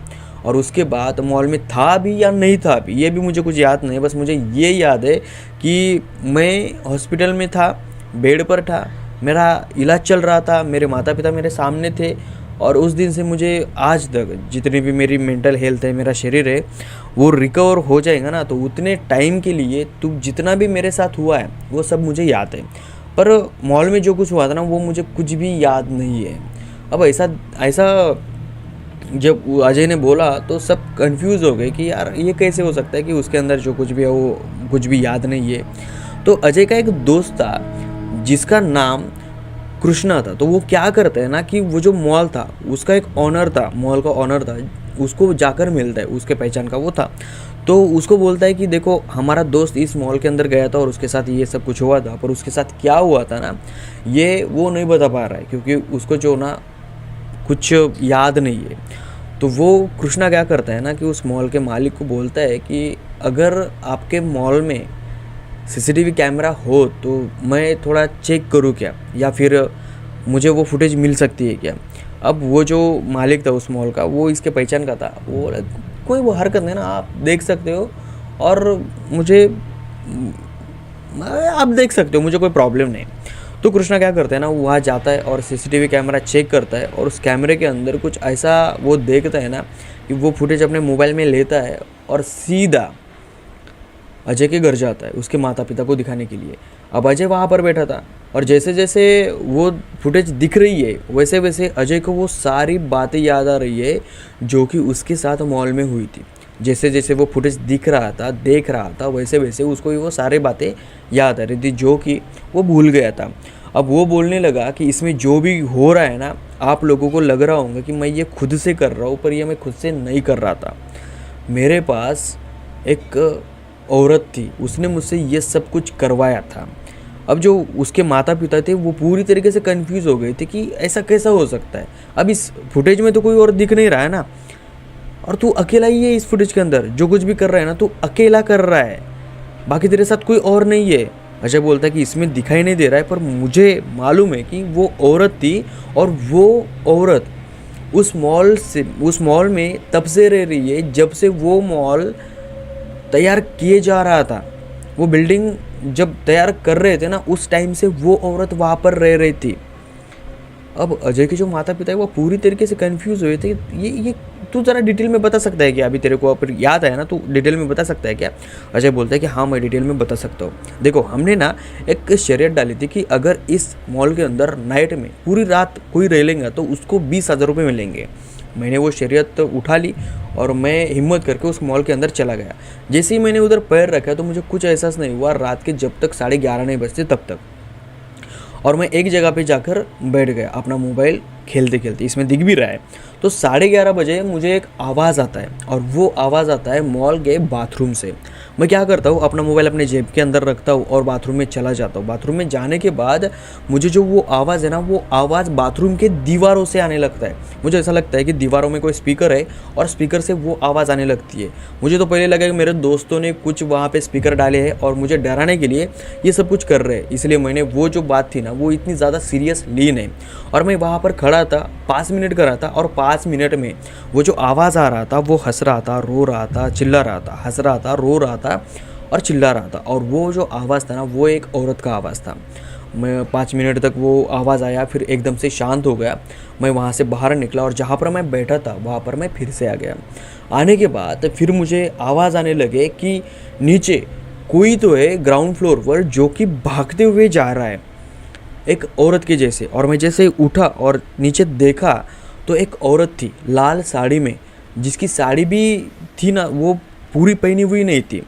और उसके बाद मॉल में था भी या नहीं था भी ये भी मुझे कुछ याद नहीं, बस मुझे ये याद है कि मैं हॉस्पिटल में था, बेड पर था, मेरा इलाज चल रहा था, मेरे माता पिता मेरे सामने थे, और उस दिन से मुझे आज तक जितनी भी मेरी मेंटल हेल्थ है, मेरा शरीर है, वो रिकवर हो जाएगा ना तो उतने टाइम के लिए तू जितना भी मेरे साथ हुआ है वो सब मुझे याद है, पर मॉल में जो कुछ हुआ था ना वो मुझे कुछ भी याद नहीं है। अब ऐसा जब अजय ने बोला तो सब कंफ्यूज हो गए कि यार ये कैसे हो सकता है कि उसके अंदर जो कुछ भी है वो कुछ भी याद नहीं है। तो अजय का एक दोस्त था जिसका नाम कृष्णा था। तो वो क्या करता है ना कि वो जो मॉल था उसका एक ऑनर था, मॉल का ऑनर था, उसको जाकर मिलता है, उसके पहचान का वो था। तो उसको बोलता है कि देखो हमारा दोस्त इस मॉल के अंदर गया था और उसके साथ ये सब कुछ हुआ था, पर उसके साथ क्या हुआ था ना ये वो नहीं बता पा रहा है क्योंकि उसको जो ना कुछ याद नहीं है। तो वो कृष्णा क्या करता है ना कि उस मॉल के मालिक को बोलता है कि अगर आपके मॉल में सीसीटीवी कैमरा हो तो मैं थोड़ा चेक करूँ क्या, या फिर मुझे वो फुटेज मिल सकती है क्या। अब वो जो मालिक था उस मॉल का वो इसके पहचान का था, वो कोई वो हरकत नहीं ना, आप देख सकते हो और मुझे आप देख सकते हो, मुझे कोई प्रॉब्लम नहीं। तो कृष्णा क्या करता है ना वहाँ जाता है और सीसीटीवी कैमरा चेक करता है और उस कैमरे के अंदर कुछ ऐसा वो देखता है ना कि वो फुटेज अपने मोबाइल में लेता है और सीधा अजय के घर जाता है उसके माता पिता को दिखाने के लिए। अब अजय वहाँ पर बैठा था और जैसे जैसे वो फुटेज दिख रही है वैसे वैसे अजय को वो सारी बातें याद आ रही है जो कि उसके साथ मॉल में हुई थी। जैसे जैसे वो फुटेज दिख रहा था देख रहा था वैसे वैसे उसको वो सारी बातें याद आ रही थी जो कि वो भूल गया था। अब वो बोलने लगा कि इसमें जो भी हो रहा है ना, आप लोगों को लग रहा होगा कि मैं ये खुद से कर रहा हूँ, पर ये मैं खुद से नहीं कर रहा था। मेरे पास एक औरत थी, उसने मुझसे ये सब कुछ करवाया था। अब जो उसके माता पिता थे वो पूरी तरीके से कंफ्यूज हो गए थे कि ऐसा कैसा हो सकता है। अब इस फुटेज में तो कोई और दिख नहीं रहा है ना, और तू अकेला ही है इस फुटेज के अंदर, जो कुछ भी कर रहा है ना तू अकेला कर रहा है, बाकी तेरे साथ कोई और नहीं है। अजय बोलता है कि इसमें दिखाई नहीं दे रहा है, पर मुझे मालूम है कि वो औरत थी और वो औरत उस मॉल में तब से रह रही है जब से वो मॉल तैयार किए जा रहा था। वो बिल्डिंग जब तैयार कर रहे थे ना उस टाइम से वो औरत वहाँ पर रह रही थी। अब अजय के जो माता पिता है वो पूरी तरीके से कंफ्यूज हुए थे। ये तू ज़रा डिटेल में बता सकता है क्या? अभी तेरे को अगर याद आया ना तू डिटेल में बता सकता है क्या? अजय बोलता है कि हाँ मैं डिटेल में बता सकता हूँ। देखो हमने ना एक शर्त डाली थी कि अगर इस मॉल के अंदर नाइट में पूरी रात कोई रह लेंगे तो उसको 20,000 रुपये मिलेंगे। मैंने वो शर्त उठा ली और मैं हिम्मत करके उस मॉल के अंदर चला गया। जैसे ही मैंने उधर पैर रखा तो मुझे कुछ एहसास नहीं हुआ रात के जब तक 11:30 नहीं बजते तब तक। और मैं एक जगह पे जाकर बैठ गया अपना मोबाइल खेलते खेलते, इसमें दिख भी रहा है। तो 11:30 बजे मुझे एक आवाज़ आता है और वो आवाज़ आता है मॉल के बाथरूम से। मैं क्या करता हूँ अपना मोबाइल अपने जेब के अंदर रखता हूँ और बाथरूम में चला जाता हूँ। बाथरूम में जाने के बाद मुझे जो वो आवाज़ है ना वो आवाज़ बाथरूम के दीवारों से आने लगता है। मुझे ऐसा लगता है कि दीवारों में कोई स्पीकर है और स्पीकर से वो आवाज़ आने लगती है। मुझे तो पहले लगा कि मेरे दोस्तों ने कुछ वहाँ पे स्पीकर डाले हैं और मुझे डराने के लिए ये सब कुछ कर रहे हैं, इसलिए मैंने वो जो बात थी ना वो इतनी ज़्यादा सीरियस ली नहीं। और मैं वहाँ पर खड़ा था, 5 मिनट का रहा था और 5 मिनट में वो जो आवाज़ आ रहा था वो हंस रहा था, रो रहा था, चिल्ला रहा था, हंस रहा था, रो रहा था और चिल्ला रहा था। और वो जो आवाज़ था ना वो एक औरत का आवाज़ था। मैं 5 मिनट तक वो आवाज़ आया, फिर एकदम से शांत हो गया। मैं वहाँ से बाहर निकला और जहाँ पर मैं बैठा था वहाँ पर मैं फिर से आ गया। आने के बाद फिर मुझे आवाज़ आने लगे कि नीचे कोई तो है ग्राउंड फ्लोर पर जो कि भागते हुए जा रहा है एक औरत के जैसे। और मैं जैसे उठा और नीचे देखा तो एक औरत थी लाल साड़ी में, जिसकी साड़ी भी थी ना वो पूरी पहनी हुई नहीं थी,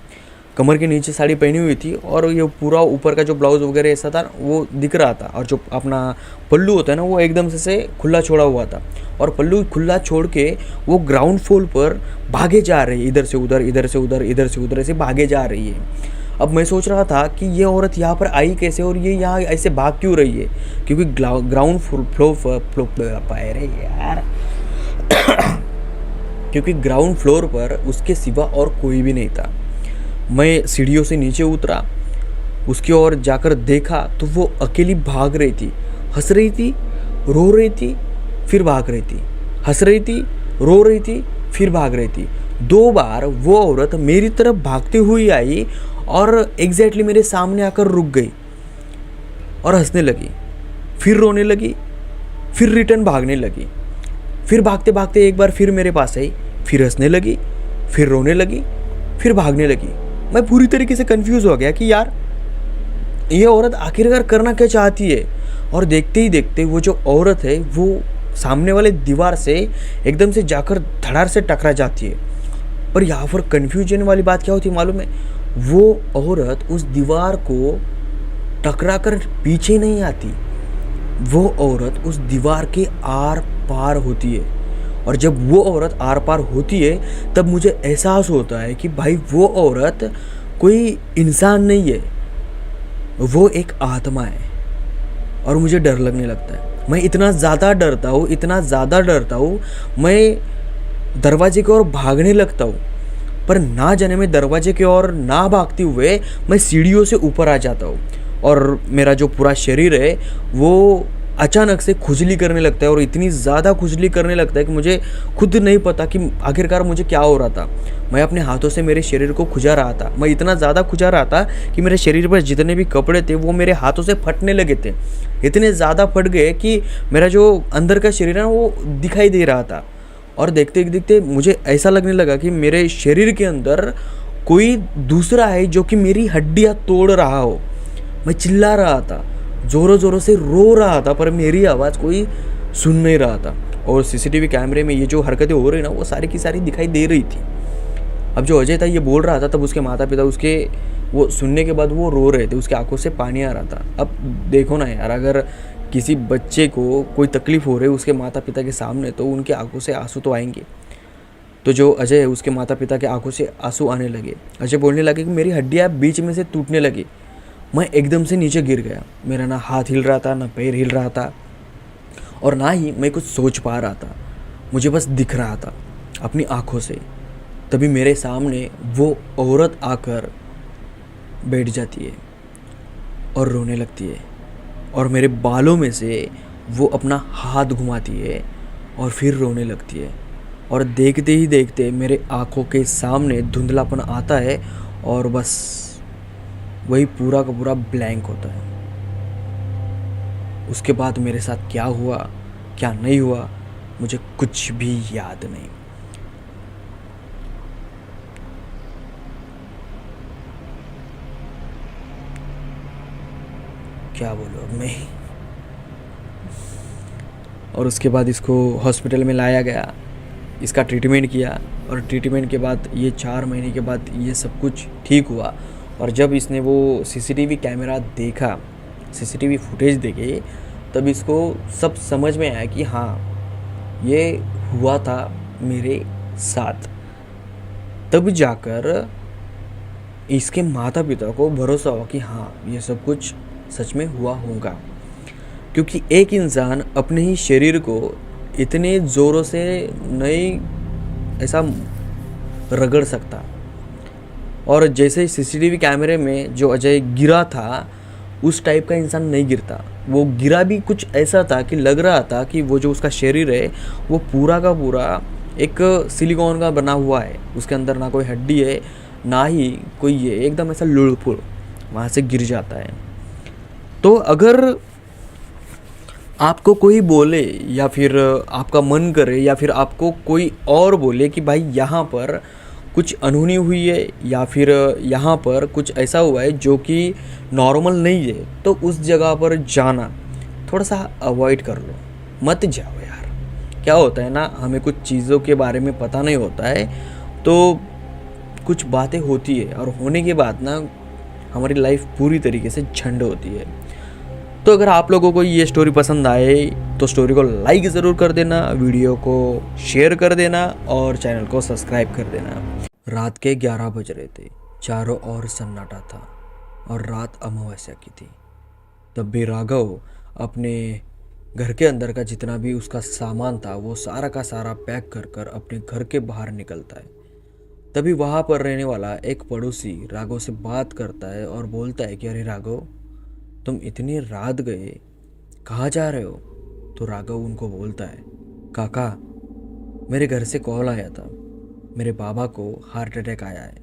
कमर के नीचे साड़ी पहनी हुई थी और ये पूरा ऊपर का जो ब्लाउज़ वगैरह ऐसा था वो दिख रहा था। और जो अपना पल्लू होता है ना वो एकदम से खुला छोड़ा हुआ था और पल्लू खुला छोड़ के वो ग्राउंड फ्लोर पर भागे जा रही है, इधर से उधर, इधर से उधर, इधर से उधर ऐसे भागे जा रही है। अब मैं सोच रहा था कि ये औरत यहाँ पर आई कैसे और ये यहाँ ऐसे भाग क्यों रही है, क्योंकि ग्राउंड क्योंकि ग्राउंड फ्लोर पर उसके सिवा और कोई भी नहीं था। मैं सीढ़ियों से नीचे उतरा, उसकी ओर जाकर देखा तो वो अकेली भाग रही थी, हंस रही थी, रो रही थी, फिर भाग रही थी, हंस रही थी, रो रही थी, फिर भाग रही थी। 2 बार वो औरत मेरी तरफ भागती हुई आई और एग्जैक्टली मेरे सामने आकर रुक गई और हंसने लगी, फिर रोने लगी, फिर रिटर्न भागने लगी, फिर भागते भागते एक बार फिर मेरे पास आई, फिर हंसने लगी, फिर रोने लगी, फिर भागने लगी। मैं पूरी तरीके से कंफ्यूज हो गया कि यार ये औरत आखिरकार करना क्या चाहती है। और देखते ही देखते वो जो औरत है वो सामने वाले दीवार से एकदम से जाकर धड़ार से टकरा जाती है। पर यहाँ पर कन्फ्यूजन वाली बात क्या होती है मालूम है, वो औरत उस दीवार को टकरा कर पीछे नहीं आती, वो औरत उस दीवार के आर पार होती है। और जब वो औरत आर पार होती है तब मुझे एहसास होता है कि भाई वो औरत कोई इंसान नहीं है, वो एक आत्मा है। और मुझे डर लगने लगता है। मैं इतना ज़्यादा डरता हूँ, मैं दरवाजे की ओर भागने लगता हूँ। पर ना जाने में दरवाजे की ओर ना भागते हुए मैं सीढ़ियों से ऊपर आ जाता हूँ और मेरा जो पूरा शरीर है वो अचानक से खुजली करने लगता है। और इतनी ज़्यादा खुजली करने लगता है कि मुझे खुद नहीं पता कि आखिरकार मुझे क्या हो रहा था। मैं अपने हाथों से मेरे शरीर को खुजा रहा था। मैं इतना ज़्यादा खुजा रहा था कि मेरे शरीर पर जितने भी कपड़े थे वो मेरे हाथों से फटने लगे थे। इतने ज़्यादा फट गए कि मेरा जो अंदर का शरीर है ना वो दिखाई दे रहा था। और देखते देखते मुझे ऐसा लगने लगा कि मेरे शरीर के अंदर कोई दूसरा है जो कि मेरी हड्डियां तोड़ रहा हो। मैं चिल्ला रहा था, ज़ोरों ज़ोरों से रो रहा था, पर मेरी आवाज़ कोई सुन नहीं रहा था। और सीसीटीवी कैमरे में ये जो हरकतें हो रही ना, वो सारी की सारी दिखाई दे रही थी। अब जो अजय था ये बोल रहा था, तब उसके माता पिता उसके वो सुनने के बाद वो रो रहे थे, उसकी आंखों से पानी आ रहा था। अब देखो ना यार, अगर किसी बच्चे को कोई तकलीफ़ हो रही है उसके माता पिता के सामने, तो उनकी आंखों से आंसू तो आएंगे। तो जो अजय है उसके माता पिता के आंखों से आंसू आने लगे। अजय बोलने लगे कि मेरी हड्डियाँ बीच में से टूटने लगी। मैं एकदम से नीचे गिर गया। मेरा ना हाथ हिल रहा था, ना पैर हिल रहा था, और ना ही मैं कुछ सोच पा रहा था। मुझे बस दिख रहा था अपनी आंखों से। तभी मेरे सामने वो औरत आकर बैठ जाती है और रोने लगती है, और मेरे बालों में से वो अपना हाथ घुमाती है और फिर रोने लगती है। और देखते ही देखते मेरे आँखों के सामने धुंधलापन आता है, और बस वही पूरा का पूरा ब्लैंक होता है। उसके बाद मेरे साथ क्या हुआ क्या नहीं हुआ मुझे कुछ भी याद नहीं। क्या बोलूँ अब मैं। और उसके बाद इसको हॉस्पिटल में लाया गया, इसका ट्रीटमेंट किया, और ट्रीटमेंट के बाद ये 4 महीने के बाद ये सब कुछ ठीक हुआ। और जब इसने वो सीसीटीवी कैमरा देखा, सीसीटीवी फुटेज देखे, तब इसको सब समझ में आया कि हाँ, ये हुआ था मेरे साथ। तब जाकर इसके माता पिता को भरोसा हुआ कि हाँ, ये सब कुछ सच में हुआ होगा। क्योंकि एक इंसान अपने ही शरीर को इतने ज़ोरों से नहीं ऐसा रगड़ सकता। और जैसे सीसीटीवी कैमरे में जो अजय गिरा था, उस टाइप का इंसान नहीं गिरता। वो गिरा भी कुछ ऐसा था कि लग रहा था कि वो जो उसका शरीर है वो पूरा का पूरा एक सिलिकॉन का बना हुआ है। उसके अंदर ना कोई हड्डी है, ना ही कोई ये, एकदम ऐसा लुढ़पुढ़ वहाँ से गिर जाता है। तो अगर आपको कोई बोले, या फिर आपका मन करे, या फिर आपको कोई और बोले कि भाई यहाँ पर कुछ अनहोनी हुई है, या फिर यहाँ पर कुछ ऐसा हुआ है जो कि नॉर्मल नहीं है, तो उस जगह पर जाना थोड़ा सा अवॉइड कर लो, मत जाओ यार। क्या होता है ना, हमें कुछ चीज़ों के बारे में पता नहीं होता है, तो कुछ बातें होती है, और होने के बाद ना हमारी लाइफ पूरी तरीके से झंड होती है। तो अगर आप लोगों को ये स्टोरी पसंद आए तो स्टोरी को लाइक ज़रूर कर देना, वीडियो को शेयर कर देना, और चैनल को सब्सक्राइब कर देना। रात के 11 बज रहे थे, चारों ओर सन्नाटा था, और रात अमावस्या की थी। तब भी राघव अपने घर के अंदर का जितना भी उसका सामान था वो सारा का सारा पैक कर कर अपने घर के बाहर निकलता है। तभी वहाँ पर रहने वाला एक पड़ोसी राघव से बात करता है और बोलता है कि अरे राघव, तुम इतनी रात गए, कहाँ जा रहे हो? तो राघव उनको बोलता है, काका, मेरे घर से कॉल आया था, मेरे बाबा को हार्ट अटैक आया है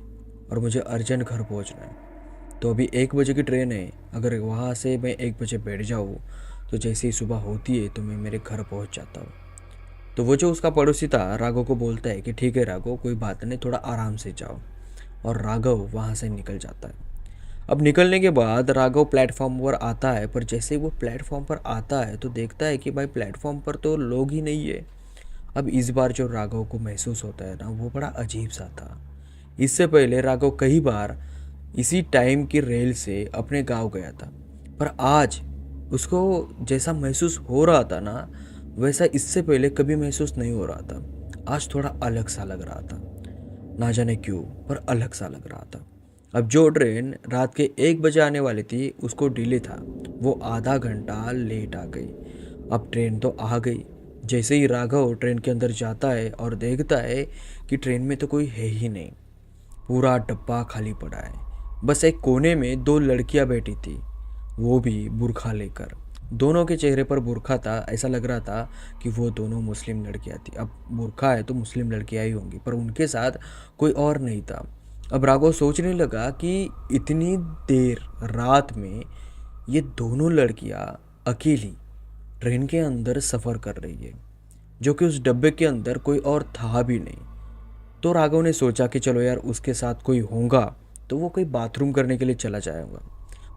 और मुझे अर्जेंट घर पहुंचना है। तो अभी 1 बजे की ट्रेन है, अगर वहाँ से मैं 1 बजे बैठ जाऊँ तो जैसे ही सुबह होती है तो मैं मेरे घर पहुँच जाता हूँ। तो वो जो उसका पड़ोसी था राघव को बोलता है कि ठीक है राघव, कोई बात नहीं, थोड़ा आराम से जाओ। और राघव वहाँ से निकल जाता है। अब निकलने के बाद राघव प्लेटफॉर्म पर आता है, पर जैसे ही वो प्लेटफॉर्म पर आता है तो देखता है कि भाई प्लेटफॉर्म पर तो लोग ही नहीं है। अब इस बार जो राघव को महसूस होता है ना, वो बड़ा अजीब सा था। इससे पहले राघव कई बार इसी टाइम की रेल से अपने गांव गया था, पर आज उसको जैसा महसूस हो रहा था ना, वैसा इससे पहले कभी महसूस नहीं हो रहा था। आज थोड़ा अलग सा लग रहा था, ना जाने क्यों, पर अलग सा लग रहा था। अब जो ट्रेन रात के 1 बजे आने वाली थी उसको डिले था, वो आधा घंटा लेट आ गई। अब ट्रेन तो आ गई। जैसे ही राघव ट्रेन के अंदर जाता है और देखता है कि ट्रेन में तो कोई है ही नहीं, पूरा डब्बा खाली पड़ा है। बस एक कोने में 2 लड़कियां बैठी थी, वो भी बुर्खा लेकर। दोनों के चेहरे पर बुर्खा था, ऐसा लग रहा था कि वो दोनों मुस्लिम लड़कियां थी। अब बुर्खा है तो मुस्लिम लड़कियां ही होंगी, पर उनके साथ कोई और नहीं था। अब राघव सोचने लगा कि इतनी देर रात में ये दोनों लड़कियां अकेली ट्रेन के अंदर सफ़र कर रही है, जो कि उस डब्बे के अंदर कोई और था भी नहीं। तो राघव ने सोचा कि चलो यार उसके साथ कोई होगा तो वो कोई बाथरूम करने के लिए चला जाएगा।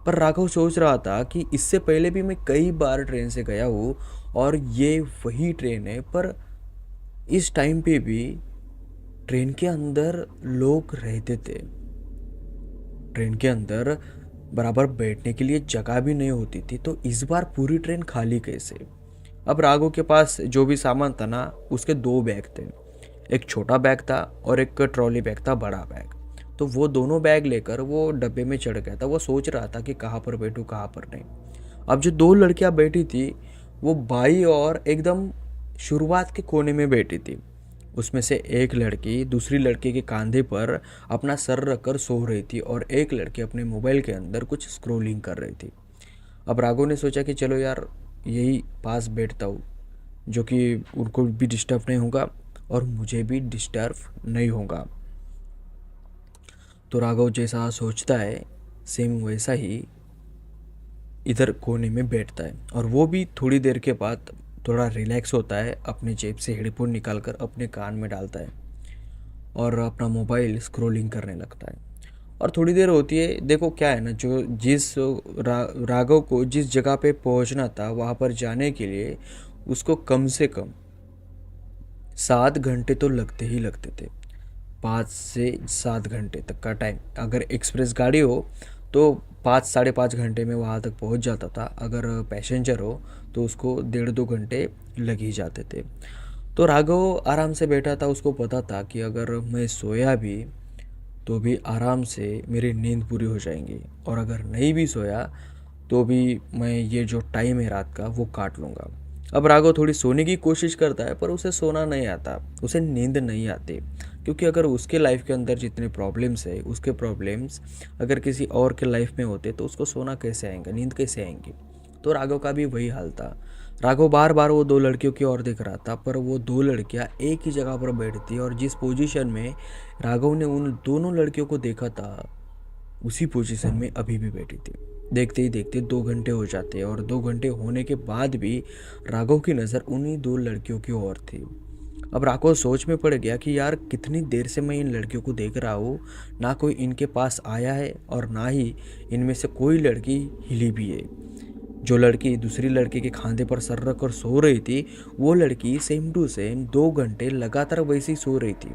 पर राघव सोच रहा था कि इससे पहले भी मैं कई बार ट्रेन से गया हूँ और ये वही ट्रेन है, पर इस टाइम पे भी ट्रेन के अंदर लोग रहते थे। ट्रेन के अंदर बराबर बैठने के लिए जगह भी नहीं होती थी, तो इस बार पूरी ट्रेन खाली कैसे। अब राघव के पास जो भी सामान था ना, उसके दो बैग थे। एक छोटा बैग था और एक ट्रॉली बैग था, बड़ा बैग। तो वो दोनों बैग लेकर वो डब्बे में चढ़ गया था। वो सोच रहा था कि कहाँ पर बैठूँ कहाँ पर नहीं। अब जो दो लड़कियां बैठी थी वो बाई और एकदम शुरुआत के कोने में बैठी थी। उसमें से एक लड़की दूसरी लड़की के कंधे पर अपना सर रखकर सो रही थी और एक लड़की अपने मोबाइल के अंदर कुछ स्क्रॉलिंग कर रही थी। अब राघव ने सोचा कि चलो यार यही पास बैठता हूँ, जो कि उनको भी डिस्टर्ब नहीं होगा और मुझे भी डिस्टर्ब नहीं होगा। तो राघव जैसा सोचता है सेम वैसा ही इधर कोने में बैठता है और वो भी थोड़ी देर के बाद थोड़ा रिलैक्स होता है, अपने जेब से हेडफोन निकाल कर अपने कान में डालता है और अपना मोबाइल स्क्रॉलिंग करने लगता है। और थोड़ी देर होती है। देखो क्या है ना, जो राघव को जिस जगह पे पहुंचना था वहाँ पर जाने के लिए उसको कम से कम 7 घंटे तो लगते ही लगते थे। 5 से 7 घंटे तक का टाइम। अगर एक्सप्रेस गाड़ी हो तो 5 साढ़े 5 घंटे में वहाँ तक पहुँच जाता था। अगर पैसेंजर हो तो उसको 1.5 2 घंटे लग ही जाते थे। तो राघव आराम से बैठा था। उसको पता था कि अगर मैं सोया भी तो भी आराम से मेरी नींद पूरी हो जाएंगी, और अगर नहीं भी सोया तो भी मैं ये जो टाइम है रात का वो काट लूँगा। अब राघव थोड़ी सोने की कोशिश करता है पर उसे सोना नहीं आता, उसे नींद नहीं आती। क्योंकि अगर उसके लाइफ के अंदर जितने प्रॉब्लम्स है, उसके प्रॉब्लम्स अगर किसी और के लाइफ में होते तो उसको सोना कैसे आएगा, नींद कैसे आएंगी। तो राघव का भी वही हाल था। राघव बार बार वो दो लड़कियों की ओर देख रहा था, पर वो दो लड़कियां एक ही जगह पर बैठी और जिस पोजीशन में राघव ने उन दोनों लड़कियों को देखा था उसी पोजीशन में अभी भी बैठी थी। देखते ही देखते 2 घंटे हो जाते और 2 घंटे होने के बाद भी राघव की नज़र उन्हीं दो लड़कियों की ओर थी। अब राघव सोच में पड़ गया कि यार कितनी देर से मैं इन लड़कियों को देख रहा हूँ, ना कोई इनके पास आया है और ना ही इनमें से कोई लड़की हिली भी है। जो लड़की दूसरी लड़की के खांधे पर सर रख कर सो रही थी वो लड़की सेम टू सेम 2 घंटे लगातार वैसे ही सो रही थी,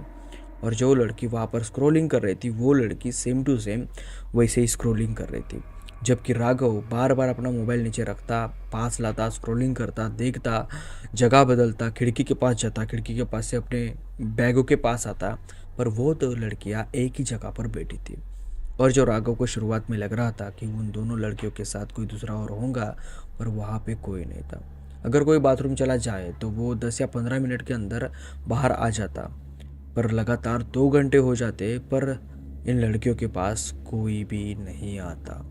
और जो लड़की वहाँ पर स्क्रॉलिंग कर रही थी वो लड़की सेम टू सेम वैसे ही स्क्रॉलिंग कर रही थी। जबकि राघव बार बार अपना मोबाइल नीचे रखता, पास लाता, स्क्रॉलिंग करता, देखता, जगह बदलता, खिड़की के पास जाता, खिड़की के पास से अपने बैगों के पास आता, पर वो दो लड़कियाँ एक ही जगह पर बैठी थी। और जो राघव को शुरुआत में लग रहा था कि उन दोनों लड़कियों के साथ कोई दूसरा और होगा, पर वहाँ पे कोई नहीं था। अगर कोई बाथरूम चला जाए तो वो 10 या 15 मिनट के अंदर बाहर आ जाता, पर लगातार 2 घंटे हो जाते पर इन लड़कियों के पास कोई भी नहीं आता।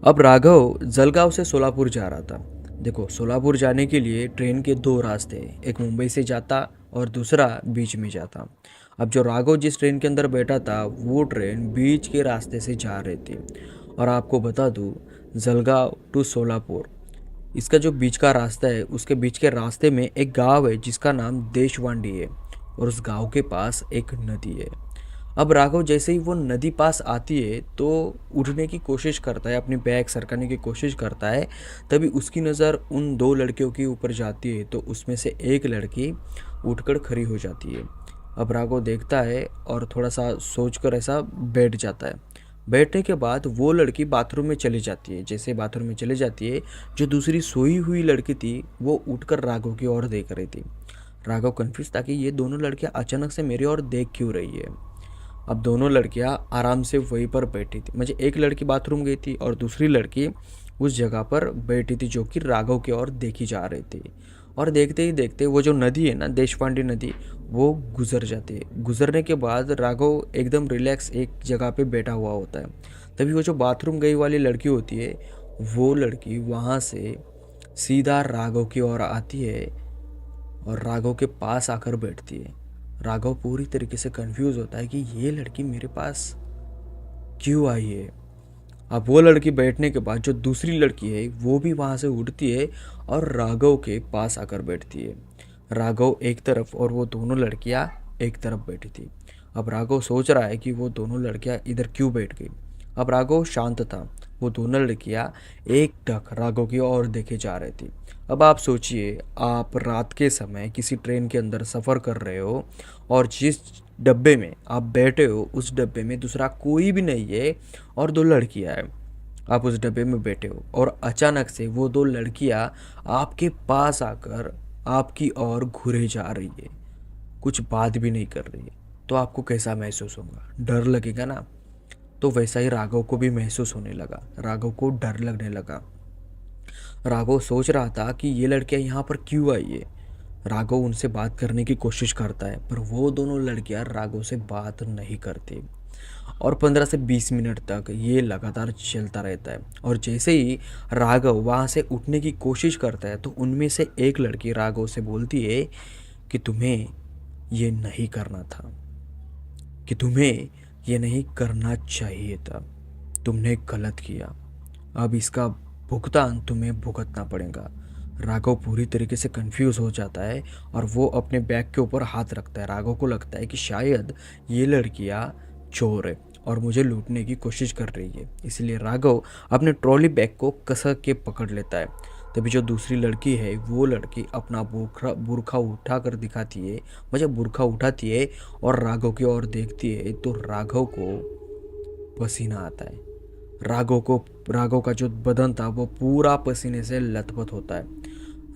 अब राघव जलगांव से सोलापुर जा रहा था। देखो, सोलापुर जाने के लिए ट्रेन के दो रास्ते, एक मुंबई से जाता और दूसरा बीच में जाता। अब जो राघव जिस ट्रेन के अंदर बैठा था वो ट्रेन बीच के रास्ते से जा रही थी। और आपको बता दूँ, जलगांव टू सोलापुर इसका जो बीच का रास्ता है, उसके बीच के रास्ते में एक गांव है जिसका नाम देशवांडी है, और उस गांव के पास एक नदी है। अब राघव जैसे ही वो नदी पास आती है तो उठने की कोशिश करता है, अपनी बैग सरकाने की कोशिश करता है। तभी उसकी नज़र उन दो लड़कियों के ऊपर जाती है, तो उसमें से एक लड़की उठकर खड़ी हो जाती है। अब राघव देखता है और थोड़ा सा सोचकर ऐसा बैठ जाता है। बैठने के बाद वो लड़की बाथरूम में चली जाती है। जैसे बाथरूम में चली जाती है, जो दूसरी सोई हुई लड़की थी वो उठकर राघव की ओर देख रही थी। राघव कन्फ्यूज था कि ये दोनों लड़कियां अचानक से मेरी ओर देख क्यों रही है। अब दोनों लड़कियां आराम से वहीं पर बैठी थी। मुझे एक लड़की बाथरूम गई थी और दूसरी लड़की उस जगह पर बैठी थी जो कि राघव की ओर देखी जा रही थी। और देखते ही देखते वो जो नदी है ना, देशपांडे नदी, वो गुजर जाती है। गुजरने के बाद राघव एकदम रिलैक्स एक जगह पे बैठा हुआ होता है। तभी वो जो बाथरूम गई वाली लड़की होती है वो लड़की वहाँ से सीधा राघव की ओर आती है और राघव के पास आकर बैठती है। राघव पूरी तरीके से कंफ्यूज होता है कि ये लड़की मेरे पास क्यों आई है। अब वो लड़की बैठने के बाद जो दूसरी लड़की है वो भी वहाँ से उठती है और राघव के पास आकर बैठती है। राघव एक तरफ और वो दोनों लड़कियाँ एक तरफ बैठी थी। अब राघव सोच रहा है कि वो दोनों लड़कियां इधर क्यों बैठ गई। अब राघव शांत था। वो दोनों लड़कियां एक टक राघव की ओर देखे जा रही थी। अब आप सोचिए, आप रात के समय किसी ट्रेन के अंदर सफ़र कर रहे हो और जिस डब्बे में आप बैठे हो उस डब्बे में दूसरा कोई भी नहीं है और दो लड़कियां हैं। आप उस डब्बे में बैठे हो और अचानक से वो दो लड़कियां आपके पास आकर आपकी ओर घूरे जा रही है, कुछ बात भी नहीं कर रही है। तो आपको कैसा महसूस होगा? डर लगेगा ना। तो वैसा ही राघव को भी महसूस होने लगा। राघव को डर लगने लगा। राघव सोच रहा था कि ये लड़कियां यहाँ पर क्यों आई है। राघव उनसे बात करने की कोशिश करता है पर वो दोनों लड़कियां राघव से बात नहीं करती और 15 से 20 मिनट तक ये लगातार चलता रहता है। और जैसे ही राघव वहाँ से उठने की कोशिश करता है तो उनमें से एक लड़की राघव से बोलती है कि तुम्हें ये नहीं करना था, कि तुम्हें ये नहीं करना चाहिए था, तुमने गलत किया, अब इसका भुगतान तुम्हें भुगतना पड़ेगा। राघव पूरी तरीके से कंफ्यूज हो जाता है और वो अपने बैग के ऊपर हाथ रखता है। राघव को लगता है कि शायद ये लड़कियां चोर है और मुझे लूटने की कोशिश कर रही है। इसलिए राघव अपने ट्रॉली बैग को कसक के पकड़ लेता है। तभी जो दूसरी लड़की है वो लड़की अपना बुरखा बुरखा उठा कर दिखाती है, मुझे बुरखा उठाती है और राघव की ओर देखती है तो राघव को पसीना आता है। राघव का जो बदन था वो पूरा पसीने से लथपथ होता है।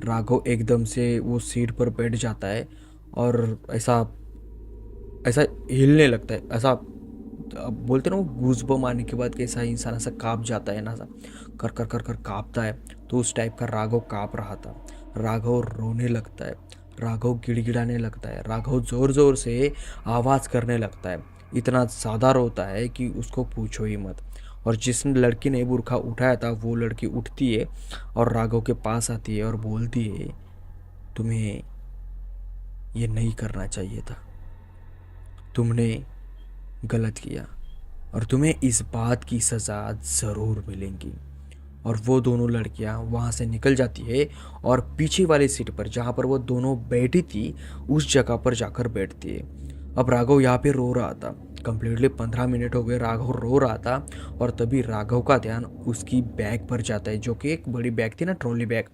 राघव एकदम से वो सीट पर बैठ जाता है और ऐसा ऐसा हिलने लगता है। ऐसा अब बोलते ना, वो गूज़बम्प आने के बाद कैसा इंसान ऐसा काँप जाता है ना, ऐसा कर कर कर कर काँपता है। तो उस टाइप का राघव काँप रहा था। राघव रोने लगता है। राघव गिड़गिड़ाने लगता है। राघव ज़ोर ज़ोर से आवाज़ करने लगता है। इतना ज़्यादा रोता है कि उसको पूछो ही मत। और जिस लड़की ने बुरखा उठाया था वो लड़की उठती है और राघव के पास आती है और बोलती है, तुम्हें ये नहीं करना चाहिए था, तुमने गलत किया और तुम्हें इस बात की सज़ा ज़रूर मिलेगी। और वो दोनों लड़कियां वहाँ से निकल जाती है और पीछे वाली सीट पर जहाँ पर वो दोनों बैठी थी उस जगह पर जाकर बैठती है। अब राघव यहाँ पे रो रहा था। कंप्लीटली 15 मिनट हो गए राघव रो रहा था और तभी राघव का ध्यान उसकी बैग पर जाता है, जो कि एक बड़ी बैग थी ना, ट्रॉली बैग,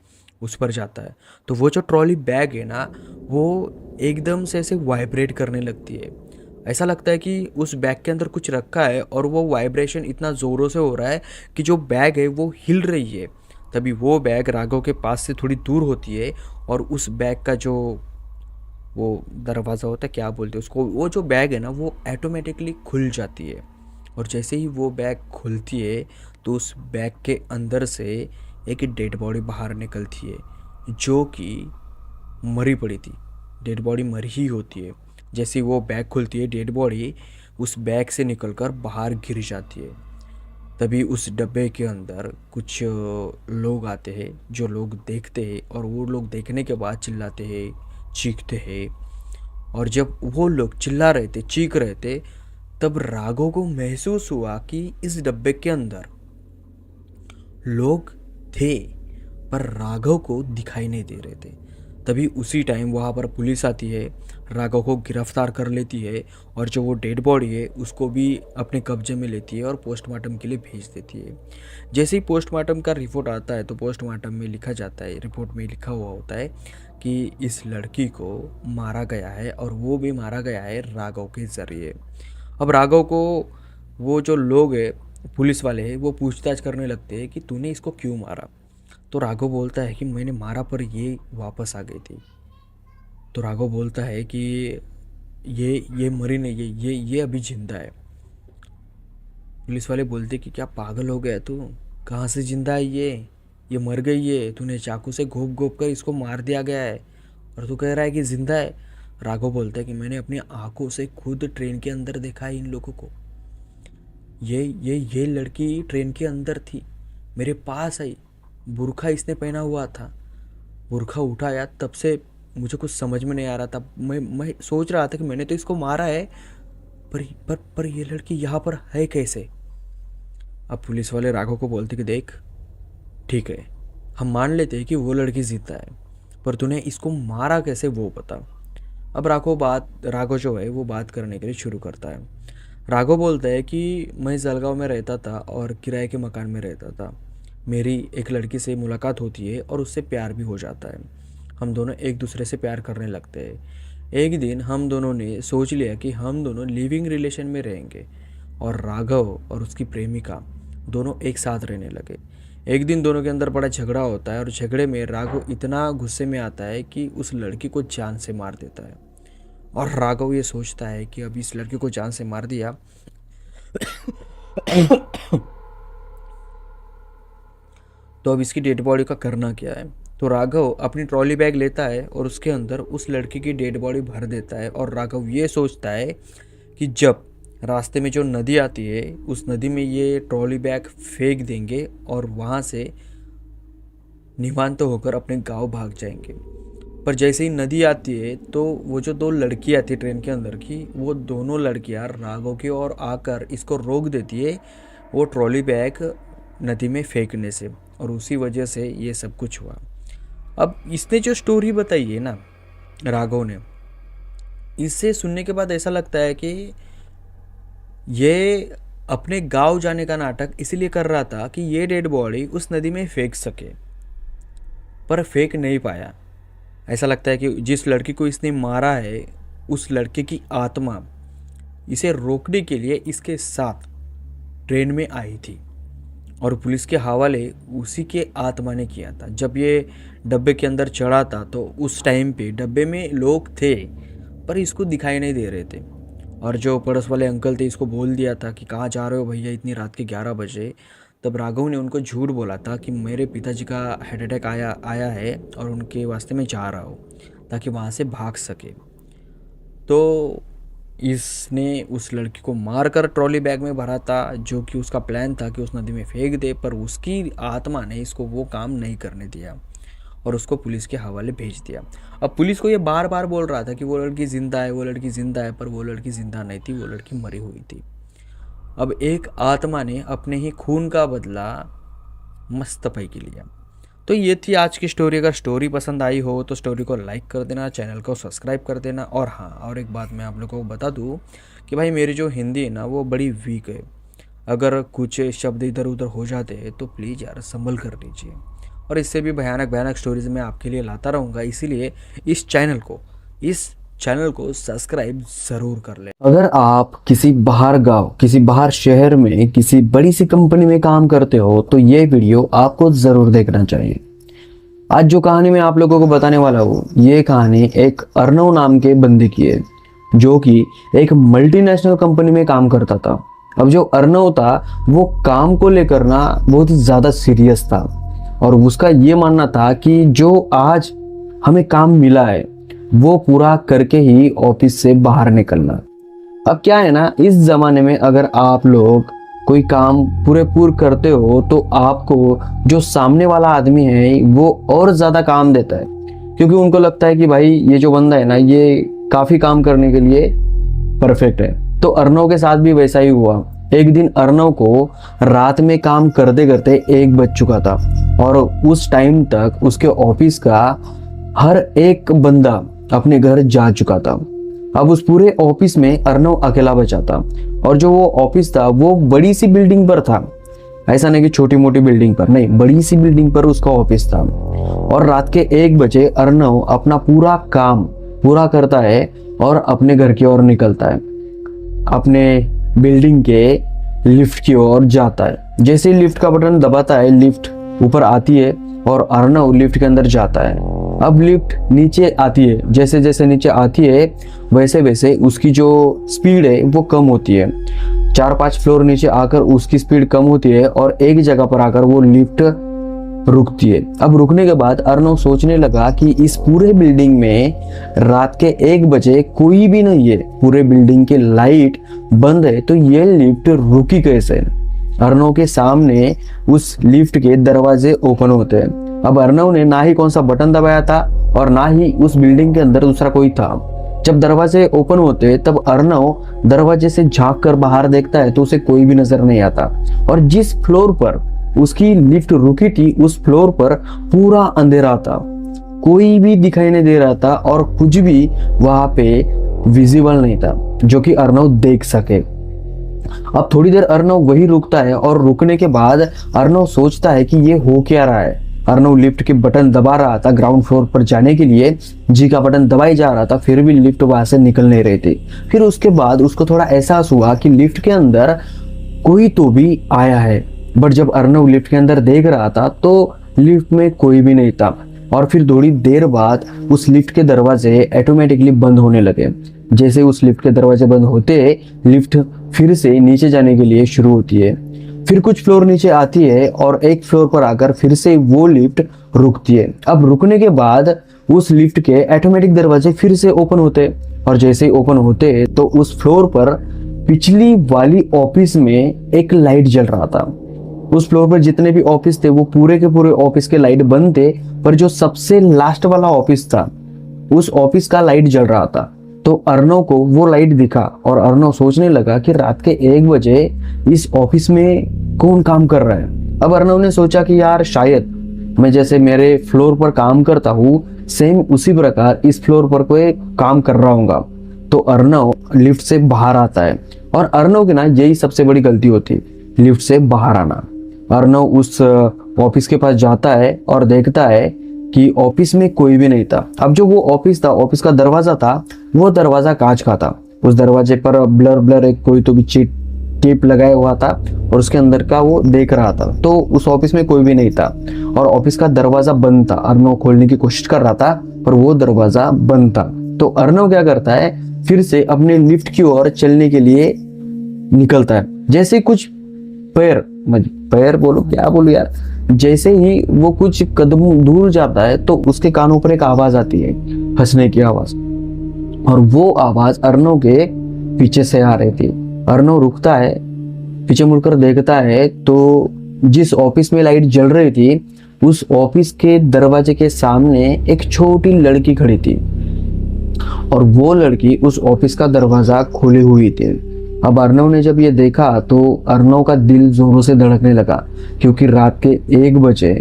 उस पर जाता है। तो वो जो ट्रॉली बैग है ना, वो एकदम से ऐसे वाइब्रेट करने लगती है। ऐसा लगता है कि उस बैग के अंदर कुछ रखा है और वो वाइब्रेशन इतना ज़ोरों से हो रहा है कि जो बैग है वो हिल रही है। तभी वो बैग राघव के पास से थोड़ी दूर होती है और उस बैग का जो वो दरवाज़ा होता है, क्या बोलते हैं उसको, वो जो बैग है ना वो ऑटोमेटिकली खुल जाती है। और जैसे ही वो बैग खुलती है तो उस बैग के अंदर से एक डेड बॉडी बाहर निकलती है, जो कि मरी पड़ी थी। डेड बॉडी मरी ही होती है। जैसे ही वो बैग खुलती है डेड बॉडी उस बैग से निकलकर बाहर गिर जाती है। तभी उस डब्बे के अंदर कुछ लोग आते हैं, जो लोग देखते हैं और वो लोग देखने के बाद चिल्लाते हैं, चीखते हैं। और जब वो लोग चिल्ला रहे थे, चीख रहे थे, तब राघव को महसूस हुआ कि इस डब्बे के अंदर लोग थे पर राघव को दिखाई नहीं दे रहे थे। तभी उसी टाइम वहाँ पर पुलिस आती है, राघव को गिरफ्तार कर लेती है और जो वो डेड बॉडी है उसको भी अपने कब्जे में लेती है और पोस्टमार्टम के लिए भेज देती है। जैसे ही पोस्टमार्टम का रिपोर्ट आता है तो पोस्टमार्टम में लिखा जाता है, रिपोर्ट में लिखा हुआ होता है कि इस लड़की को मारा गया है और वो भी मारा गया है राघव के ज़रिए। अब राघव को वो जो लोग हैं, पुलिस वाले हैं, वो पूछताछ करने लगते हैं कि तूने इसको क्यों मारा। तो राघव बोलता है कि मैंने मारा पर ये वापस आ गई थी। तो राघव बोलता है कि ये मरी नहीं है, ये अभी जिंदा है। पुलिस वाले बोलते कि क्या पागल हो गया तू, कहाँ से जिंदा है ये मर गई है, तूने चाकू से घोप घोप कर इसको मार दिया गया है और तू कह रहा है कि जिंदा है। राघव बोलता है कि मैंने अपनी आंखों से खुद ट्रेन के अंदर देखा है इन लोगों को। ये लड़की ट्रेन के अंदर थी, मेरे पास आई, बुरखा इसने पहना हुआ था। बुरखा उठाया तब से मुझे कुछ समझ में नहीं आ रहा था। मैं सोच रहा था कि मैंने तो इसको मारा है, पर ये लड़की यहाँ पर है कैसे। अब पुलिस वाले राघव को बोलते कि देख, ठीक है, हम मान लेते हैं कि वो लड़की जिंदा है, पर तूने इसको मारा कैसे वो बता। अब राघव जो है वो बात करने के लिए शुरू करता है। राघव बोलता है कि मैं जलगांव में रहता था और किराए के मकान में रहता था। मेरी एक लड़की से मुलाकात होती है और उससे प्यार भी हो जाता है। हम दोनों एक दूसरे से प्यार करने लगते हैं। एक दिन हम दोनों ने सोच लिया कि हम दोनों लिविंग रिलेशन में रहेंगे और राघव और उसकी प्रेमिका दोनों एक साथ रहने लगे। एक दिन दोनों के अंदर बड़ा झगड़ा होता है और झगड़े में राघव इतना गुस्से में आता है कि उस लड़की को जान से मार देता है। और राघव ये सोचता है कि अब इस लड़की को जान से मार दिया तो अब इसकी डेड बॉडी का करना क्या है। तो राघव अपनी ट्रॉली बैग लेता है और उसके अंदर उस लड़की की डेड बॉडी भर देता है। और राघव ये सोचता है कि जब रास्ते में जो नदी आती है उस नदी में ये ट्रॉली बैग फेंक देंगे और वहाँ से निवांत होकर अपने गांव भाग जाएंगे। पर जैसे ही नदी आती है तो वो जो दो लड़की आती है ट्रेन के अंदर की, वो दोनों लड़कियां राघव की ओर आकर इसको रोक देती है वो ट्रॉली बैग नदी में फेंकने से, और उसी वजह से ये सब कुछ हुआ। अब इसने जो स्टोरी बताई है ना राघव ने, इससे सुनने के बाद ऐसा लगता है कि ये अपने गांव जाने का नाटक इसलिए कर रहा था कि ये डेड बॉडी उस नदी में फेंक सके, पर फेंक नहीं पाया। ऐसा लगता है कि जिस लड़की को इसने मारा है उस लड़के की आत्मा इसे रोकने के लिए इसके साथ ट्रेन में आई थी और पुलिस के हवाले उसी के आत्मा ने किया था। जब ये डब्बे के अंदर चढ़ा था तो उस टाइम पे डब्बे में लोग थे पर इसको दिखाई नहीं दे रहे थे। और जो पड़ोस वाले अंकल थे इसको बोल दिया था कि कहाँ जा रहे हो भैया इतनी रात के 11 बजे। तब राघव ने उनको झूठ बोला था कि मेरे पिताजी का हार्ट अटैक आया है और उनके वास्ते में जा रहा हूँ ताकि वहाँ से भाग सके। तो इसने उस लड़की को मारकर ट्रॉली बैग में भरा था, जो कि उसका प्लान था कि उस नदी में फेंक दे, पर उसकी आत्मा ने इसको वो काम नहीं करने दिया और उसको पुलिस के हवाले भेज दिया। अब पुलिस को ये बार बार बोल रहा था कि वो लड़की ज़िंदा है, वो लड़की ज़िंदा है, पर वो लड़की ज़िंदा नहीं थी, वो लड़की मरी हुई थी। अब एक आत्मा ने अपने ही खून का बदला मस्त पैकी लिया। तो ये थी आज की स्टोरी। अगर स्टोरी पसंद आई हो तो स्टोरी को लाइक कर देना, चैनल को सब्सक्राइब कर देना। और हाँ, और एक बात मैं आप लोगों को बता दूँ कि भाई मेरी जो हिंदी है ना वो बड़ी वीक है। अगर कुछ शब्द इधर उधर हो जाते हैं तो प्लीज़ यार संभल कर लीजिए। और इससे भी भयानक भयानक स्टोरीज मैं आपके लिए लाता रहूँगा, इसीलिए इस चैनल को सब्सक्राइब ज़रूर कर लें। अगर आप किसी बाहर गांव, किसी बाहर शहर में किसी बड़ी सी कंपनी में काम करते हो तो ये वीडियो आपको ज़रूर देखना चाहिए। आज जो कहानी मैं आप लोगों को बताने वाला हूँ, ये कहानी एक अर्नव नाम के बंदे की है जो कि एक मल्टीनेशनल कंपनी में काम करता था। अब जो अर्नव था वो काम को लेकर ना बहुत ही ज़्यादा सीरियस था और उसका ये मानना था कि जो आज हमें काम मिला है वो पूरा करके ही ऑफिस से बाहर निकलना। अब क्या है ना, इस ज़माने में अगर आप लोग कोई काम पूरे करते हो तो आपको जो सामने वाला आदमी है वो और ज़्यादा काम देता है, क्योंकि उनको लगता है कि भाई ये जो बंदा है ना ये काफ़ी काम करने के लिए परफेक्ट है। तो अर्नव के साथ भी वैसा ही हुआ। एक दिन अर्नव को रात में काम करते करते 1 बज चुका था और उस टाइम तक उसके ऑफिस का हर एक बंदा अपने घर जा चुका था। अब उस पूरे ऑफिस में अर्नव अकेला बचा था और जो वो ऑफिस था वो बड़ी सी बिल्डिंग पर था। ऐसा नहीं कि छोटी मोटी बिल्डिंग पर, नहीं, बड़ी सी बिल्डिंग पर उसका ऑफिस था। और रात के 1 बजे अर्नव अपना पूरा काम पूरा करता है और अपने घर की ओर निकलता है, अपने बिल्डिंग के लिफ्ट की ओर जाता है। जैसे ही लिफ्ट का बटन दबाता है लिफ्ट ऊपर आती है और अर्नव लिफ्ट के अंदर जाता है। अब लिफ्ट नीचे आती है, जैसे जैसे नीचे आती है वैसे वैसे उसकी जो स्पीड है वो कम होती है। 4-5 फ्लोर नीचे आकर उसकी स्पीड कम होती है और एक जगह पर आकर वो लिफ्ट रुकती है। अब रुकने के बाद अर्नव सोचने लगा कि इस पूरे बिल्डिंग में रात के 1 बजे कोई भी नहीं है, पूरे बिल्डिंग के लाइट बंद है, तो ये लिफ्ट रुकी कैसे। अर्नव के सामने उस लिफ्ट के दरवाजे ओपन होते हैं। अब अर्नव ने ना ही कौन सा बटन दबाया था और ना ही उस बिल्डिंग के अंदर दूसरा कोई था। जब दरवाजे ओपन होते तब अर्नव दरवाजे से झांक कर बाहर देखता है तो उसे कोई भी नजर नहीं आता और जिस फ्लोर पर उसकी लिफ्ट रुकी थी उस फ्लोर पर पूरा अंधेरा था, कोई भी दिखाई नहीं दे रहा था और कुछ भी वहां पे विजिबल नहीं था जो कि अर्नव देख सके। अब थोड़ी देर अर्नव वही रुकता है और रुकने के बाद अर्नव सोचता है कि ये हो क्या रहा है। अर्नव लिफ्ट के बटन दबा रहा था ग्राउंड फ्लोर पर जाने के लिए, जी का बटन दबाई जा रहा था, फिर भी लिफ्ट वहां से निकल नहीं रही थी। फिर उसके बाद उसको थोड़ा एहसास हुआ कि लिफ्ट के अंदर कोई तो भी आया है, बट जब अर्नव लिफ्ट के अंदर देख रहा था तो लिफ्ट में कोई भी नहीं था। और फिर थोड़ी देर बाद उस लिफ्ट के दरवाजे ऑटोमेटिकली बंद होने लगे। जैसे उस लिफ्ट के दरवाजे बंद होते लिफ्ट फिर से नीचे जाने के लिए शुरू होती है। फिर कुछ फ्लोर नीचे आती है और एक फ्लोर पर आकर फिर से वो लिफ्ट रुकती है। अब रुकने के बाद उस लिफ्ट के ऑटोमेटिक दरवाजे फिर से ओपन होते और जैसे ही ओपन होते तो उस फ्लोर पर पिछली वाली ऑफिस में एक लाइट जल रहा था। उस फ्लोर पर जितने भी ऑफिस थे वो पूरे के पूरे ऑफिस के लाइट बंद थे, पर जो सबसे लास्ट वाला ऑफिस था उस ऑफिस का लाइट जल रहा था। तो अर्नव को वो लाइट दिखा और अर्नव सोचने लगा कि रात के 1 बजे इस ऑफिस में कौन काम कर रहा है। अब अर्नव ने सोचा कि यार शायद मैं जैसे मेरे फ्लोर पर काम करता हूँ सेम उसी प्रकार इस फ्लोर पर कोई काम कर रहा होगा। तो अर्नव लिफ्ट से बाहर आता है और अर्नव की ना यही सबसे बड़ी गलती होती, लिफ्ट से बाहर आना। अर्नव उस ऑफिस के पास जाता है और देखता है कि ऑफिस में कोई भी नहीं था। अब जो वो ऑफिस था, ऑफिस का दरवाजा था, वो दरवाजा कांच का था। उस दरवाजे पर ब्लर एक कोई तो भी टेप लगाया हुआ था और उसके अंदर का वो देख रहा था। तो उस ऑफिस में कोई भी नहीं था और ऑफिस का दरवाजा बंद था। अर्नव खोलने की कोशिश कर रहा था पर वो दरवाजा बंद था। तो अर्नव क्या करता है, फिर से अपने लिफ्ट की ओर चलने के लिए निकलता है। जैसे कुछ पैर बोलो क्या बोलो यार, जैसे ही वो कुछ कदम दूर जाता है तो उसके कानों पर एक आवाज आती है, हंसने की आवाज, और वो आवाज अर्नव के पीछे से आ रही थी। अर्नव रुकता है, पीछे मुड़कर देखता है तो जिस ऑफिस में लाइट जल रही थी उस ऑफिस के दरवाजे के सामने एक छोटी लड़की खड़ी थी और वो लड़की उस ऑफिस का दरवाजा खोली हुई थी। अब अर्नव ने जब ये देखा तो अर्नव का दिल जोरों से धड़कने लगा, क्योंकि रात के 1 बजे